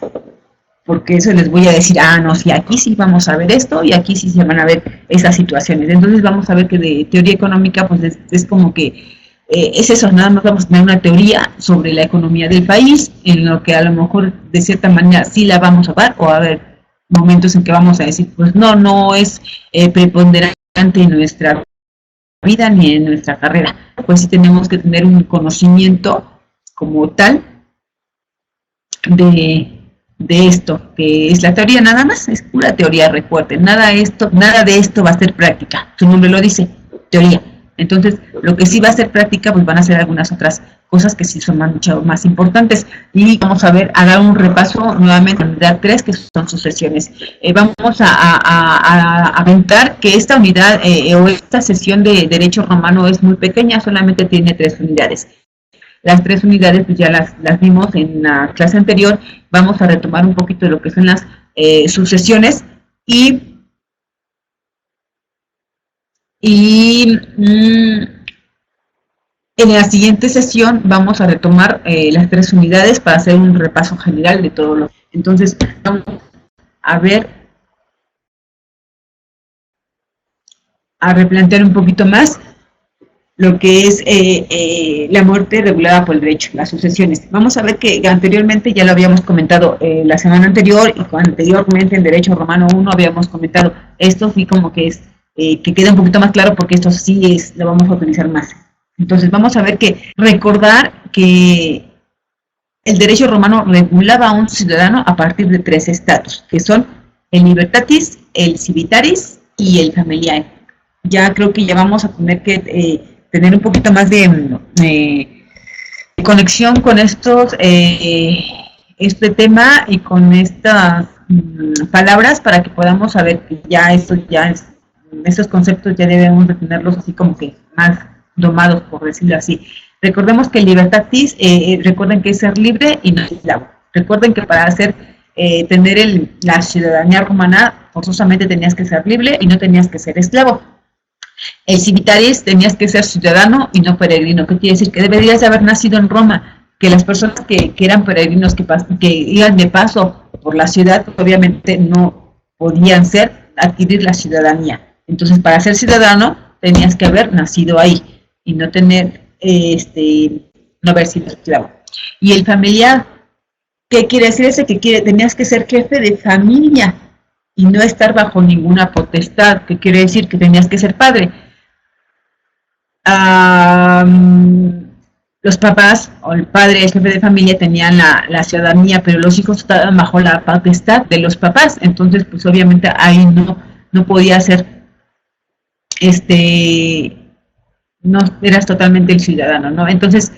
porque eso les voy a decir, no, sí, aquí sí vamos a ver esto y aquí sí se van a ver esas situaciones. Entonces vamos a ver que de teoría económica, pues es como que es eso, nada más vamos a tener una teoría sobre la economía del país, en lo que a lo mejor de cierta manera sí la vamos a ver, o a ver momentos en que vamos a decir, pues no es preponderante en nuestra vida ni en nuestra carrera. Pues sí tenemos que tener un conocimiento como tal de esto, que es la teoría nada más, es pura teoría, recuerden, nada de esto va a ser práctica, su nombre lo dice, teoría. Entonces, lo que sí va a ser práctica, pues van a ser algunas otras cosas que sí son mucho más importantes. Y vamos a ver, a dar un repaso nuevamente en unidad 3, que son sucesiones. Vamos a aventar que esta unidad o esta sesión de Derecho Romano es muy pequeña, solamente tiene 3 unidades. Las 3 unidades pues ya las vimos en la clase anterior. Vamos a retomar un poquito de lo que son las sucesiones y en la siguiente sesión vamos a retomar las 3 unidades para hacer un repaso general de todo lo. Entonces, vamos a ver, a replantear un poquito más lo que es la muerte regulada por el derecho, las sucesiones. Vamos a ver que anteriormente ya lo habíamos comentado la semana anterior y anteriormente en Derecho Romano 1 habíamos comentado esto, sí como que es que queda un poquito más claro porque esto sí lo vamos a utilizar más. Entonces vamos a ver que recordar que el derecho romano regulaba a un ciudadano a partir de 3 estatus, que son el libertatis, el civitaris y el familiae. Ya creo que ya vamos a tener que tener un poquito más de conexión con este tema y con estas palabras para que podamos saber que ya estos conceptos ya debemos de tenerlos así como que más domados, por decirlo así. Recordemos que el libertatis, recuerden que es ser libre y no esclavo. Recuerden que para tener la ciudadanía romana, forzosamente tenías que ser libre y no tenías que ser esclavo. El civitaris tenías que ser ciudadano y no peregrino. ¿Qué quiere decir? Que deberías de haber nacido en Roma, que las personas que eran peregrinos, que iban de paso por la ciudad, obviamente no podían adquirir la ciudadanía. Entonces, para ser ciudadano, tenías que haber nacido ahí y no no haber sido esclavo. Y el familiar, ¿qué quiere decir eso? Tenías que ser jefe de familia y no estar bajo ninguna potestad, que quiere decir que tenías que ser padre. Los papás o el padre, el jefe de familia, tenían la ciudadanía, pero los hijos estaban bajo la potestad de los papás, entonces pues obviamente ahí no podía ser, no eras totalmente el ciudadano, ¿no? Entonces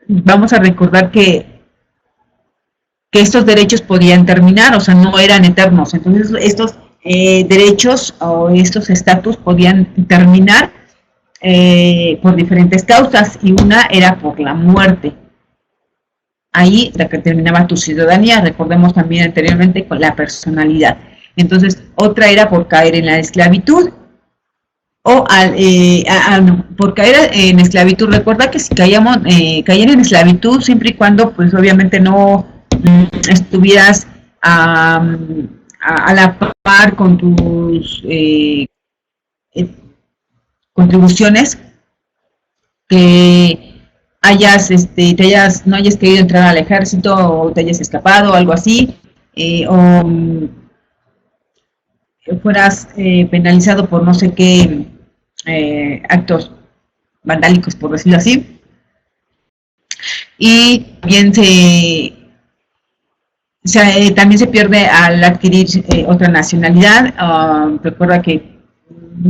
vamos a recordar que estos derechos podían terminar, o sea, no eran eternos. Entonces, estos derechos o estos estatus podían terminar por diferentes causas, y una era por la muerte. Ahí la que terminaba tu ciudadanía, recordemos también anteriormente con la personalidad. Entonces, otra era por caer en la esclavitud, por caer en esclavitud. Recuerda que si caían en esclavitud, siempre y cuando, pues obviamente no estuvieras a la par con tus contribuciones, que no hayas querido entrar al ejército o te hayas escapado o algo así, fueras penalizado por no sé qué actos vandálicos, por decirlo así. Y bien también se pierde al adquirir otra nacionalidad. Recuerda que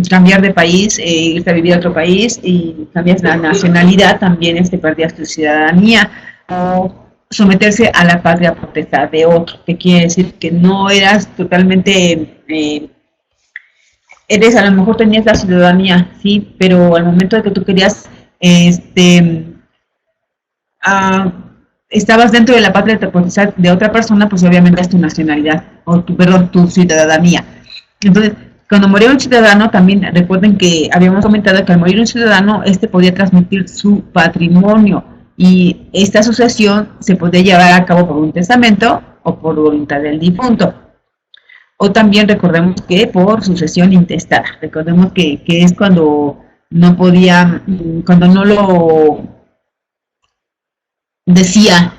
cambiar de país, irte a vivir a otro país y cambias la nacionalidad, también perdías tu ciudadanía, o someterse a la patria potestad de otro, que quiere decir que no eras totalmente, a lo mejor tenías la ciudadanía, sí, pero al momento de que tú querías, estabas dentro de la patria potestad de otra persona, pues obviamente es tu nacionalidad. perdón, tu ciudadanía. Entonces, cuando moría un ciudadano, también recuerden que habíamos comentado que al morir un ciudadano, este podía transmitir su patrimonio y esta sucesión se podía llevar a cabo por un testamento o por voluntad del difunto. O también recordemos que por sucesión intestada. Recordemos que es cuando no podía, cuando no lo decía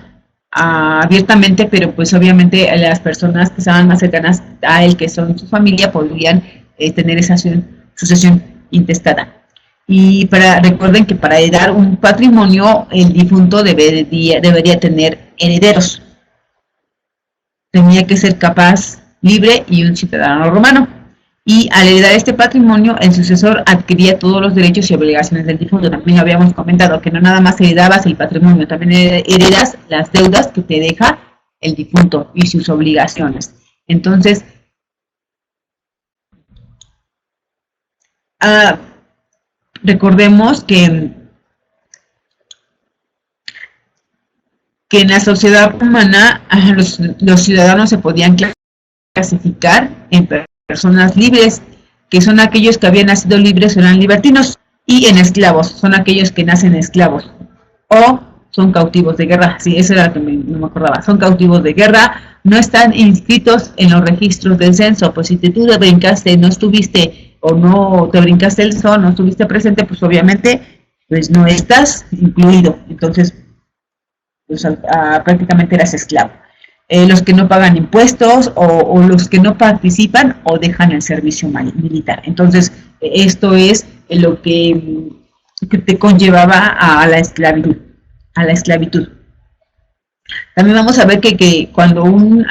abiertamente, pero pues obviamente las personas que estaban más cercanas a él, que son su familia, podrían tener esa sucesión intestada. Y recuerden que para heredar un patrimonio, el difunto debería tener herederos. Tenía que ser capaz, libre y un ciudadano romano. Y al heredar este patrimonio, el sucesor adquiría todos los derechos y obligaciones del difunto. También habíamos comentado que no nada más heredabas el patrimonio, también heredas las deudas que te deja el difunto y sus obligaciones. Entonces, recordemos que en la sociedad humana los ciudadanos se podían clasificar en personas libres, que son aquellos que habían nacido libres o eran libertinos, y en esclavos, son aquellos que nacen esclavos, o son cautivos de guerra. Sí, eso era lo que no me acordaba, son cautivos de guerra, no están inscritos en los registros del censo. Pues si tú te brincaste, no estuviste, o no te brincaste el censo, no estuviste presente, pues obviamente pues no estás incluido, entonces pues prácticamente eras esclavo. Los que no pagan impuestos o los que no participan o dejan el servicio militar. Entonces, esto es lo que te conllevaba a la esclavitud. También vamos a ver que cuando algún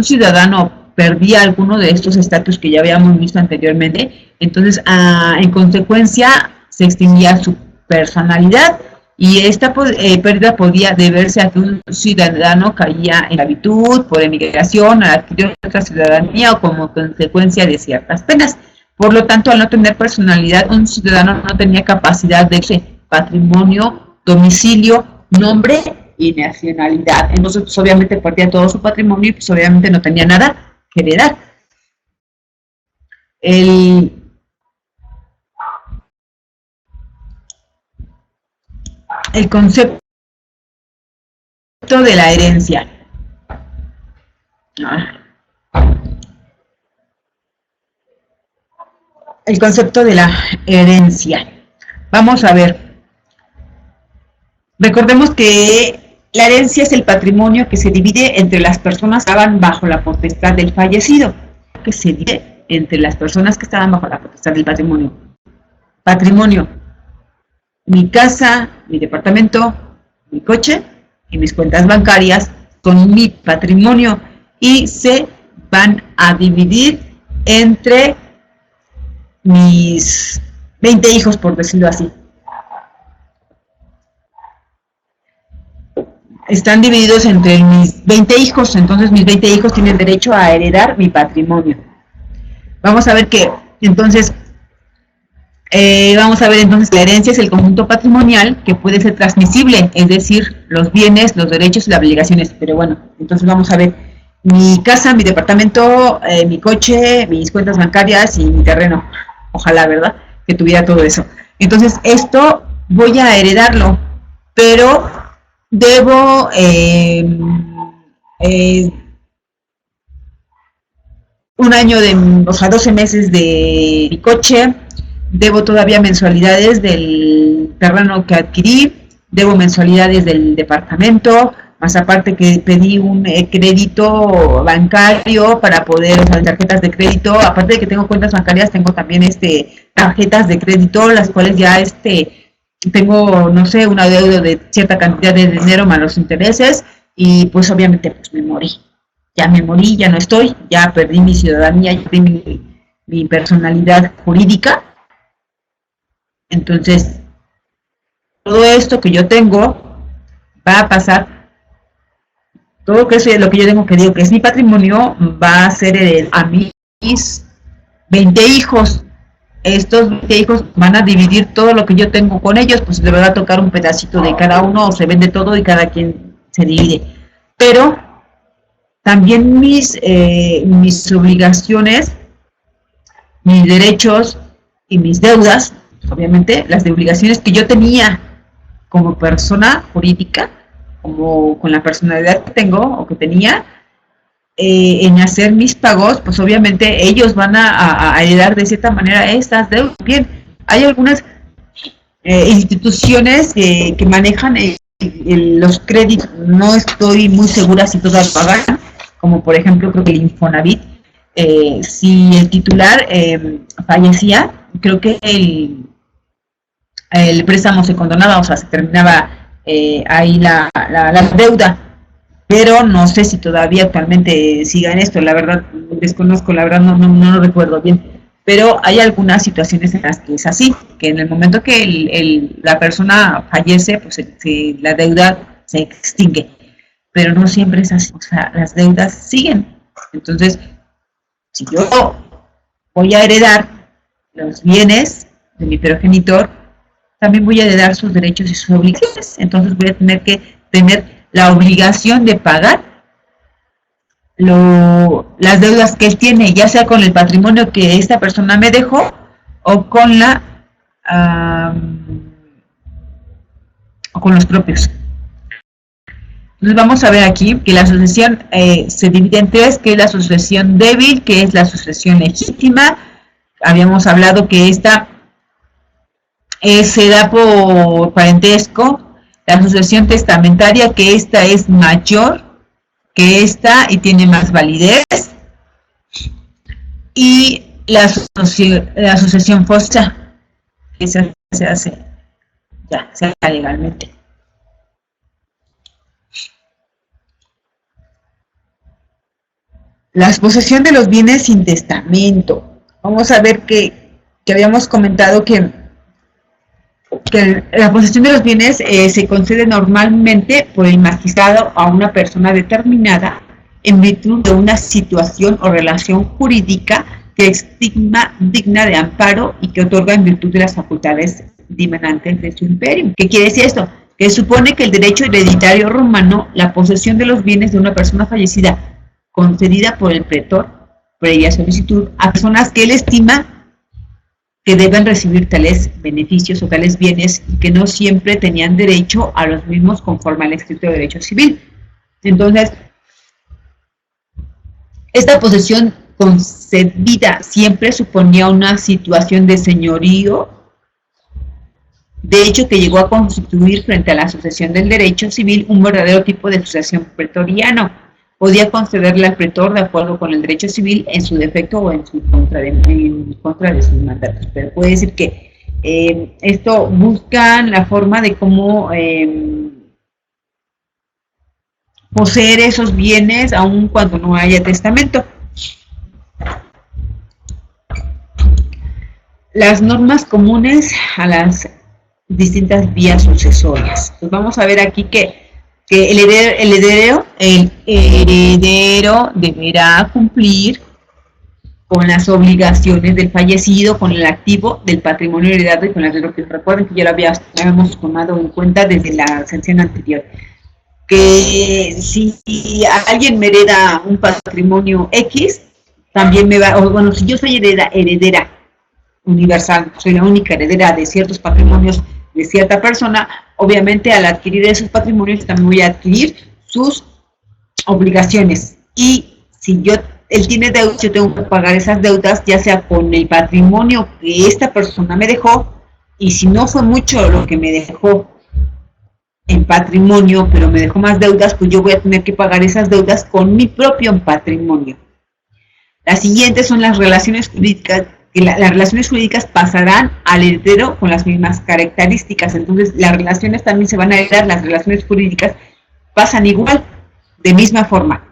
ciudadano perdía alguno de estos estatus que ya habíamos visto anteriormente, entonces en consecuencia se extinguía su personalidad. Y esta pérdida podía deberse a que un ciudadano caía en esclavitud por emigración, adquirió otra ciudadanía o como consecuencia de ciertas penas. Por lo tanto, al no tener personalidad, un ciudadano no tenía capacidad de patrimonio, domicilio, nombre y nacionalidad. Entonces, pues, obviamente perdía todo su patrimonio y pues obviamente no tenía nada que heredar. El concepto de la herencia. El concepto de la herencia. Vamos a ver. Recordemos que la herencia es el patrimonio que se divide entre las personas que estaban bajo la potestad del fallecido. Que se divide entre las personas que estaban bajo la potestad del patrimonio. Patrimonio. Mi casa, mi departamento, mi coche y mis cuentas bancarias son mi patrimonio y se van a dividir entre mis 20 hijos, por decirlo así. Están divididos entre mis 20 hijos, entonces mis 20 hijos tienen derecho a heredar mi patrimonio. Vamos a ver que entonces la herencia es el conjunto patrimonial que puede ser transmisible, es decir, los bienes, los derechos y las obligaciones. Pero bueno, entonces vamos a ver mi casa, mi departamento, mi coche, mis cuentas bancarias y mi terreno. Ojalá, ¿verdad?, que tuviera todo eso. Entonces, esto voy a heredarlo, pero debo un año 12 meses de mi coche, debo todavía mensualidades del terreno que adquirí, debo mensualidades del departamento, más aparte que pedí un crédito bancario para poder, o sea, tarjetas de crédito, aparte de que tengo cuentas bancarias, tengo también tarjetas de crédito, las cuales ya tengo, no sé, una deuda de cierta cantidad de dinero más los intereses, y pues obviamente pues me morí, ya no estoy, ya perdí mi ciudadanía, ya perdí mi personalidad jurídica. Entonces, todo esto que yo tengo va a pasar, todo lo que yo tengo, que digo que es mi patrimonio, va a ser heredado a mis 20 hijos. Estos 20 hijos van a dividir todo lo que yo tengo con ellos, pues le va a tocar un pedacito de cada uno, o se vende todo y cada quien se divide. Pero también mis obligaciones, mis derechos y mis deudas, obviamente las de obligaciones que yo tenía como persona jurídica, como con la personalidad que tengo o que tenía, en hacer mis pagos, pues obviamente ellos van a heredar de cierta manera estas deudas. Bien, hay algunas instituciones que manejan los créditos, no estoy muy segura si todas pagan, como por ejemplo creo que el Infonavit, si el titular fallecía, creo que el préstamo se condonaba, o sea, se terminaba ahí la deuda, pero no sé si todavía actualmente sigan esto, la verdad desconozco, la verdad no lo recuerdo bien, pero hay algunas situaciones en las que es así, que en el momento que la persona fallece, pues la deuda se extingue, pero no siempre es así, o sea, las deudas siguen. Entonces, si yo voy a heredar los bienes de mi progenitor, también voy a heredar sus derechos y sus obligaciones, entonces voy a tener que tener la obligación de pagar las deudas que él tiene, ya sea con el patrimonio que esta persona me dejó o con o con los propios. Entonces vamos a ver aquí que la sucesión se divide en tres, que es la sucesión débil, que es la sucesión legítima. Habíamos hablado que esta se da por parentesco, la sucesión testamentaria, que esta es mayor que esta y tiene más validez, y la sucesión fosta, que se hace legalmente. La posesión de los bienes sin testamento. Vamos a ver que habíamos comentado que la posesión de los bienes se concede normalmente por el magistrado a una persona determinada en virtud de una situación o relación jurídica que estima digna de amparo y que otorga en virtud de las facultades dimanantes de su imperio. ¿Qué quiere decir esto? Que supone que el derecho hereditario romano, la posesión de los bienes de una persona fallecida concedida por el pretor, previa solicitud, a personas que él estima que deben recibir tales beneficios o tales bienes y que no siempre tenían derecho a los mismos conforme al escrito de derecho civil. Entonces, esta posesión concedida siempre suponía una situación de señorío, de hecho que llegó a constituir frente a la sucesión del derecho civil un verdadero tipo de sucesión pretoriano. Podía concederle al pretor de acuerdo con el derecho civil en su defecto o en contra de sus mandatos. Pero puede decir que esto buscan la forma de cómo poseer esos bienes aun cuando no haya testamento. Las normas comunes a las distintas vías sucesorias. Entonces vamos a ver aquí que el heredero deberá cumplir con las obligaciones del fallecido, con el activo del patrimonio heredado y con las de lo que recuerden que ya lo habíamos tomado en cuenta desde la sección anterior. Que si alguien me hereda un patrimonio X, también me va, o bueno, si yo soy heredera universal, soy la única heredera de ciertos patrimonios de cierta persona, obviamente al adquirir esos patrimonios también voy a adquirir sus obligaciones. Y si él tiene deudas, yo tengo que pagar esas deudas, ya sea con el patrimonio que esta persona me dejó, y si no fue mucho lo que me dejó en patrimonio, pero me dejó más deudas, pues yo voy a tener que pagar esas deudas con mi propio patrimonio. Las siguientes son las relaciones jurídicas, que las relaciones jurídicas pasarán al heredero con las mismas características. Entonces, las relaciones también se van a heredar, las relaciones jurídicas pasan igual, de misma forma.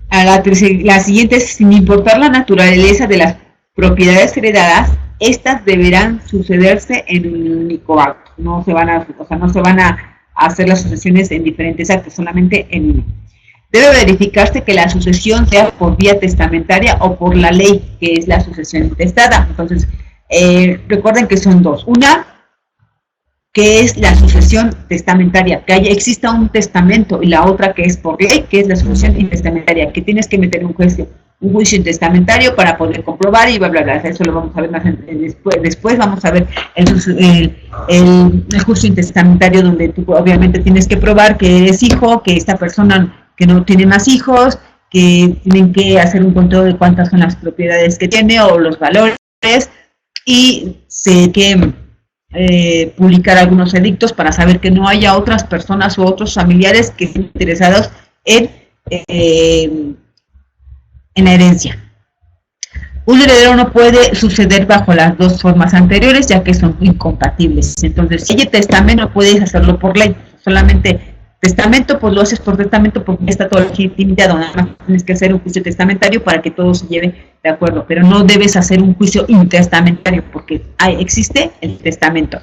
La siguiente es, sin importar la naturaleza de las propiedades heredadas, estas deberán sucederse en un único acto. No se van a hacer las sucesiones en diferentes actos, solamente en uno. Debe verificarse que la sucesión sea por vía testamentaria o por la ley, que es la sucesión intestada. Entonces, recuerden que son dos. Una que es la sucesión testamentaria, que exista un testamento, y la otra que es por ley, que es la sucesión intestamentaria, que tienes que meter un juicio intestamentario para poder comprobar y bla, bla, bla. Eso lo vamos a ver más después vamos a ver el juicio intestamentario, donde tú obviamente tienes que probar que eres hijo, que esta persona que no tiene más hijos, que tienen que hacer un control de cuántas son las propiedades que tiene o los valores, y sé que publicar algunos edictos para saber que no haya otras personas u otros familiares que estén interesados en la herencia. Un heredero no puede suceder bajo las dos formas anteriores, ya que son incompatibles. Entonces, si hay testamento, no puedes hacerlo por ley. Solamente testamento, pues lo haces por testamento porque está todo limitado. Nada más tienes que hacer un juicio testamentario para que todo se lleve de acuerdo. Pero no debes hacer un juicio intestamentario porque existe el testamento.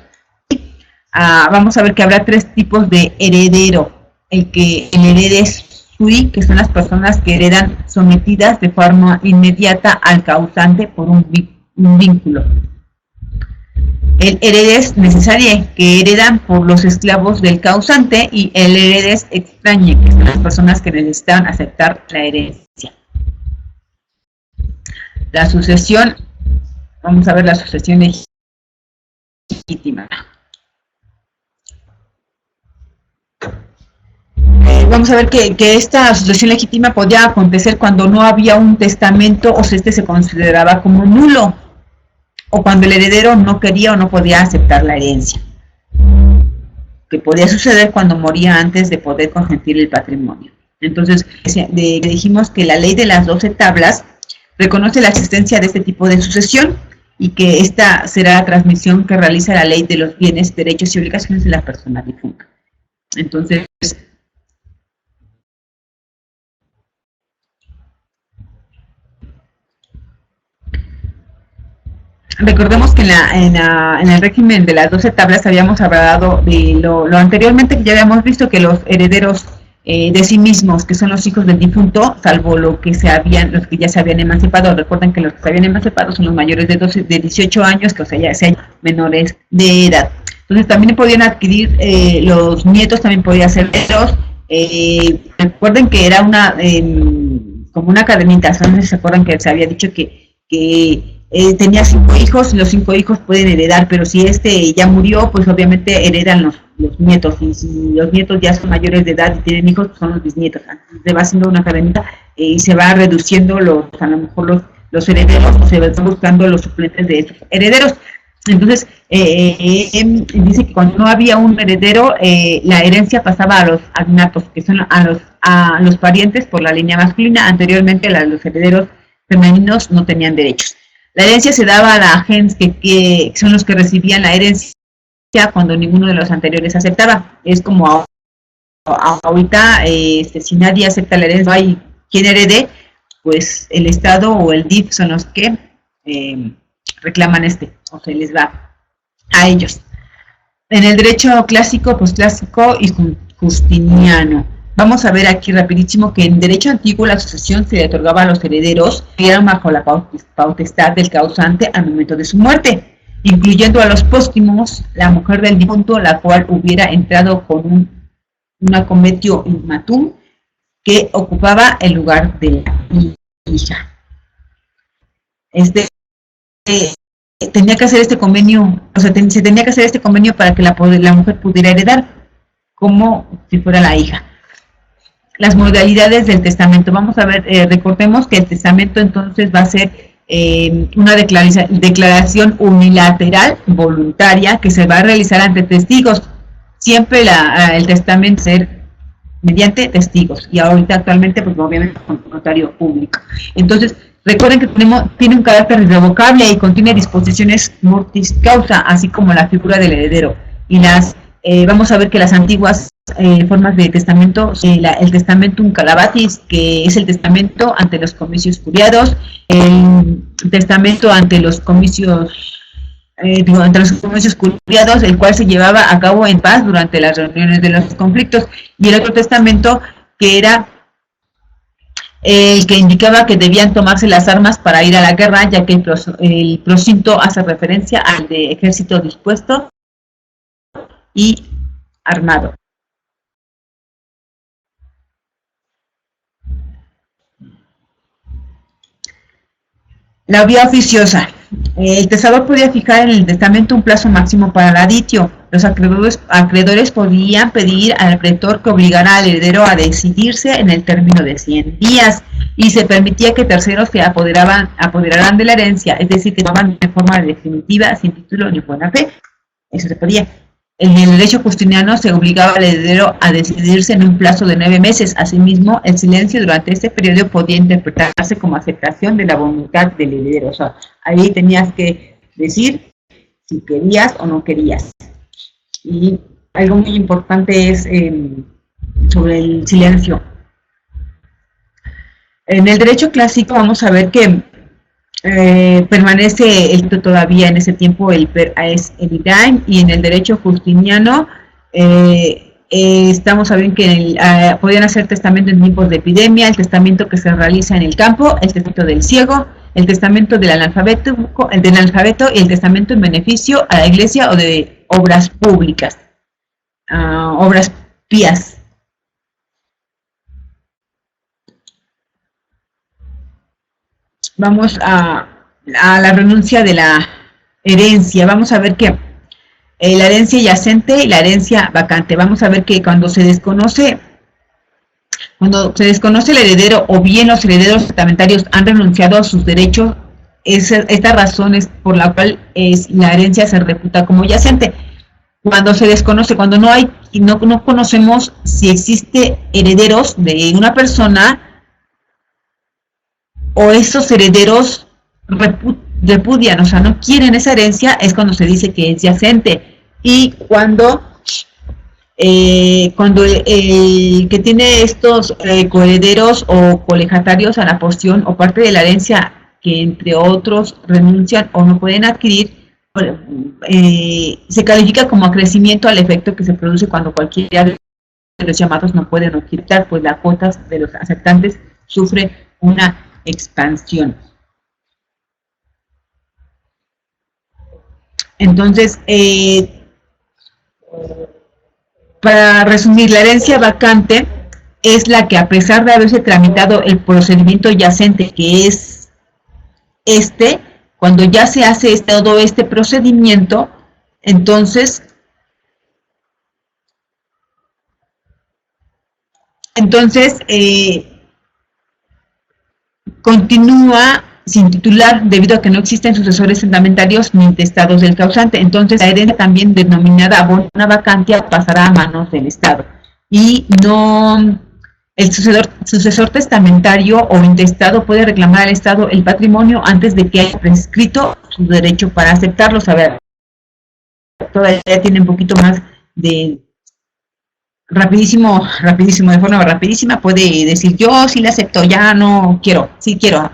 Vamos a ver que habrá tres tipos de heredero. El herede sui, que son las personas que heredan sometidas de forma inmediata al causante por un vínculo. El heredes necesariae, que heredan por los esclavos del causante, y el heredes extrañae, que son las personas que necesitan aceptar la herencia. La sucesión, vamos a ver la sucesión legítima. Vamos a ver que esta sucesión legítima podía acontecer cuando no había un testamento o si este se consideraba como nulo, o cuando el heredero no quería o no podía aceptar la herencia, que podía suceder cuando moría antes de poder consentir el patrimonio. Entonces, dijimos que la ley de las 12 tablas reconoce la existencia de este tipo de sucesión y que esta será la transmisión que realiza la ley de los bienes, derechos y obligaciones de la persona difunta. Entonces, recordemos que en el régimen de las 12 tablas habíamos hablado de lo anteriormente, que ya habíamos visto que los herederos de sí mismos, que son los hijos del difunto, salvo los que ya se habían emancipado. Recuerden que los que se habían emancipado son los mayores de 18 años, que o sea, ya sean menores de edad. Entonces también podían adquirir, los nietos también podían ser herederos. Recuerden que era como una cadenita. No sé si se acuerdan que se había dicho que tenía 5 hijos, y los 5 hijos pueden heredar, pero si ya murió, pues obviamente heredan los nietos, y si los nietos ya son mayores de edad y tienen hijos, pues son los bisnietos. Se va haciendo una cadenita y se va reduciendo a lo mejor los herederos, o se van buscando los suplentes de esos herederos. Entonces, dice que cuando no había un heredero, la herencia pasaba a los agnatos, que son a los parientes por la línea masculina. Anteriormente los herederos femeninos no tenían derechos. La herencia se daba a la gens, que son los que recibían la herencia cuando ninguno de los anteriores aceptaba. Es como ahorita, si nadie acepta la herencia, no hay quien herede, pues el Estado o el DIF son los que reclaman o se les va a ellos. En el derecho clásico, posclásico y justiniano, vamos a ver aquí rapidísimo que en derecho antiguo la sucesión se le otorgaba a los herederos que eran bajo la potestad del causante al momento de su muerte, incluyendo a los póstumos, la mujer del difunto, la cual hubiera entrado con una cometio inmatum que ocupaba el lugar de la hija. Tenía que hacer este convenio, se tenía que hacer este convenio para que la mujer pudiera heredar, como si fuera la hija. Las modalidades del testamento. Vamos a ver, recordemos que el testamento entonces va a ser una declaración unilateral, voluntaria, que se va a realizar ante testigos. Siempre el testamento ser mediante testigos, y ahorita actualmente pues obviamente con notario público. Entonces, recuerden que tiene un carácter irrevocable y contiene disposiciones mortis causa, así como la figura del heredero. Y vamos a ver que las antiguas formas de testamento, el testamentum calabatis, que es el testamento ante los comicios curiados, el testamento ante los comicios curiados, el cual se llevaba a cabo en paz durante las reuniones de los conflictos, y el otro testamento que era el que indicaba que debían tomarse las armas para ir a la guerra, ya que el procinto hace referencia al de ejército dispuesto y armado. La vía oficiosa. El testador podía fijar en el testamento un plazo máximo para el aditio. Los acreedores podían pedir al pretor que obligara al heredero a decidirse en el término de 100 días y se permitía que terceros se apoderaran de la herencia, es decir, que tomaban de forma definitiva, sin título ni buena fe. Eso se podía. En el derecho justiniano se obligaba al heredero a decidirse en un plazo de 9 meses. Asimismo, el silencio durante este periodo podía interpretarse como aceptación de la voluntad del heredero. O sea, ahí tenías que decir si querías o no querías. Y algo muy importante es sobre el silencio. En el derecho clásico vamos a ver que permanece todavía en ese tiempo el idem, y en el derecho justiniano estamos sabiendo que podían hacer testamento en tiempos de epidemia, el testamento que se realiza en el campo, el testamento del ciego, el testamento del analfabeto y el testamento en beneficio a la iglesia o de obras públicas, obras pías. Vamos a la renuncia de la herencia. Vamos a ver que la herencia yacente y la herencia vacante. Vamos a ver que cuando se desconoce el heredero o bien los herederos testamentarios han renunciado a sus derechos, esta razón es por la cual la herencia se reputa como yacente. Cuando se desconoce, cuando no conocemos si existe herederos de una persona, o esos herederos repudian, o sea, no quieren esa herencia, es cuando se dice que es yacente. Y cuando el que tiene estos coherederos o colegiatarios a la porción o parte de la herencia que entre otros renuncian o no pueden adquirir, se califica como acrecimiento al efecto que se produce cuando cualquiera de los llamados no pueden o quitar, pues las cuotas de los aceptantes sufre una expansión. Entonces, para resumir, la herencia vacante es la que, a pesar de haberse tramitado el procedimiento yacente, que es cuando ya se hace todo este procedimiento, entonces continúa sin titular debido a que no existen sucesores testamentarios ni testados del causante. Entonces la herencia, también denominada abona vacantia, pasará a manos del Estado. Y no el sucesor testamentario o intestado puede reclamar al Estado el patrimonio antes de que haya prescrito su derecho para aceptarlo. A ver, todavía tiene un poquito más de rapidísimo, de forma rapidísima, puede decir yo sí la acepto, ya no quiero, sí quiero.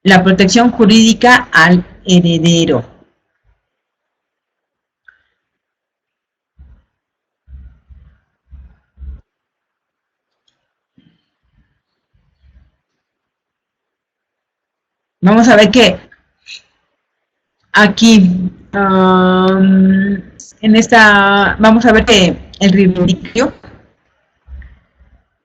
La protección jurídica al heredero. Vamos a ver que aquí en esta vamos a ver que el reivindicio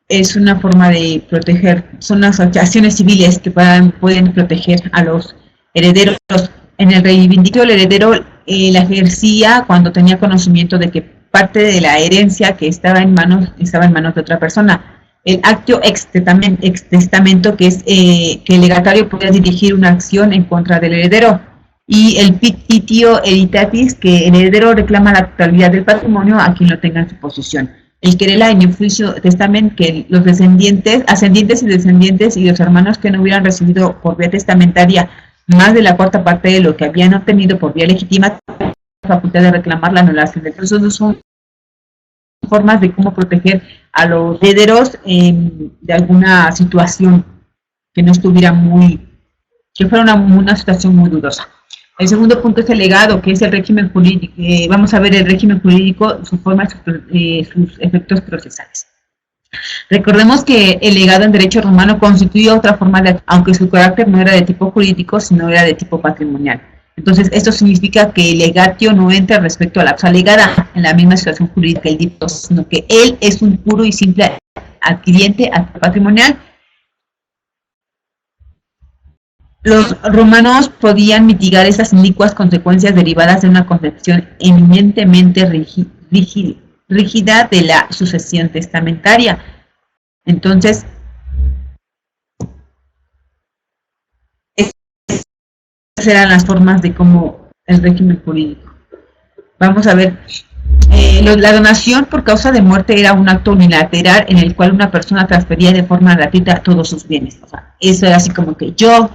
es una forma de proteger, son las acciones civiles que pueden proteger a los herederos. En el reivindicio, el heredero la ejercía cuando tenía conocimiento de que parte de la herencia que estaba en manos de otra persona. El actio ex testamento, que es que el legatario podía dirigir una acción en contra del heredero. Y el petitio hereditatis, que el heredero reclama la totalidad del patrimonio a quien lo tenga en su posesión. El querela in iudicio testament, que los ascendientes y descendientes y los hermanos que no hubieran recibido por vía testamentaria más de la cuarta parte de lo que habían obtenido por vía legítima, la facultad de reclamar la anulación del proceso. Son formas de cómo proteger a los herederos de alguna situación que no estuviera que fuera una situación muy dudosa. El segundo punto es el legado, que es el régimen jurídico. Vamos a ver el régimen jurídico, su forma y sus efectos procesales. Recordemos que el legado en derecho romano constituía otra forma aunque su carácter no era de tipo jurídico, sino era de tipo patrimonial. Entonces, esto significa que el legatio no entra respecto a la causa legada en la misma situación jurídica del diputado, sino que él es un puro y simple adquiriente patrimonial. Los romanos podían mitigar esas inicuas consecuencias derivadas de una concepción eminentemente rígida de la sucesión testamentaria. Entonces, esas eran las formas de cómo el régimen jurídico. Vamos a ver, la donación por causa de muerte era un acto unilateral en el cual una persona transfería de forma gratuita todos sus bienes. O sea, eso era así como que yo,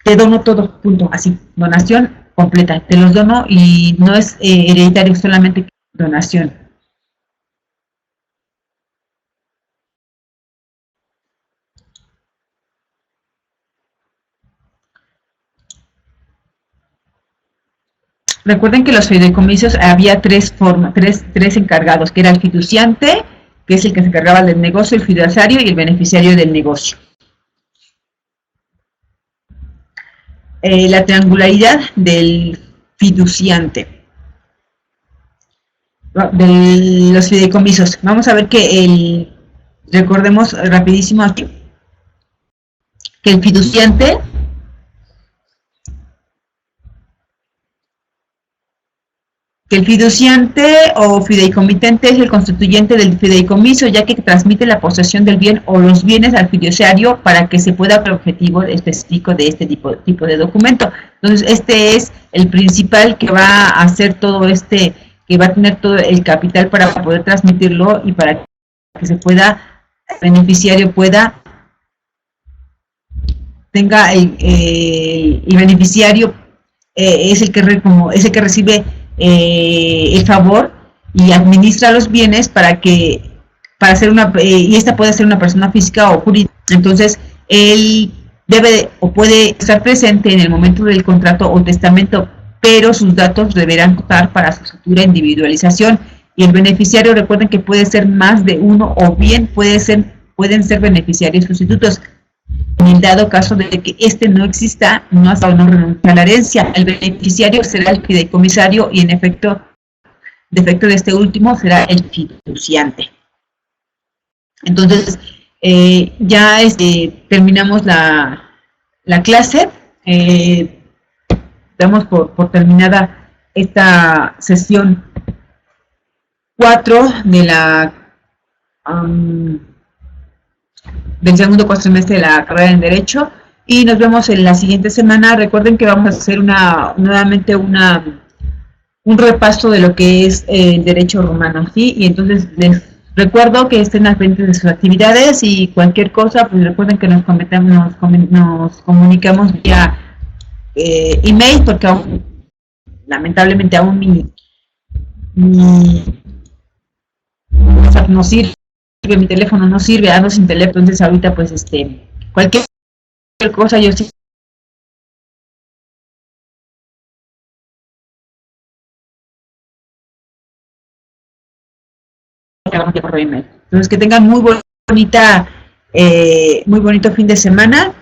te dono todo, punto, así, donación completa, te los dono y no es hereditario, solamente donación. Recuerden que los fideicomisos había tres encargados, que era el fiduciante, que es el que se encargaba del negocio, el fiduciario y el beneficiario del negocio. La triangularidad del fiduciante, de los fideicomisos. Vamos a ver que recordemos rapidísimo aquí, que el fiduciante o fideicomitente es el constituyente del fideicomiso, ya que transmite la posesión del bien o los bienes al fiduciario para que se pueda el objetivo específico de este tipo de documento. Entonces, este es el principal que va a hacer todo que va a tener todo el capital para poder transmitirlo y para que se pueda, el beneficiario tenga el beneficiario es el que recibe el favor y administra los bienes para ser y esta puede ser una persona física o jurídica. Entonces, él debe o puede estar presente en el momento del contrato o testamento, pero sus datos deberán contar para su futura individualización. Y el beneficiario, recuerden que puede ser más de uno o bien pueden ser beneficiarios sustitutos. En el dado caso de que este no exista, no renuncia a la herencia, el beneficiario será el fideicomisario y en efecto de este último será el fiduciante. Entonces, ya terminamos la clase. Damos por terminada esta sesión 4 de del segundo cuatrimestre de la carrera en Derecho, y nos vemos en la siguiente semana. Recuerden que vamos a hacer nuevamente un repaso de lo que es el derecho romano, ¿sí? Y entonces les recuerdo que estén al frente de sus actividades y cualquier cosa, pues recuerden que nos comunicamos vía email, porque lamentablemente aún mi WhatsApp no sirve, mi teléfono no sirve, ando sin teléfono, entonces ahorita pues cualquier cosa yo sí. Entonces que tengan muy bonito fin de semana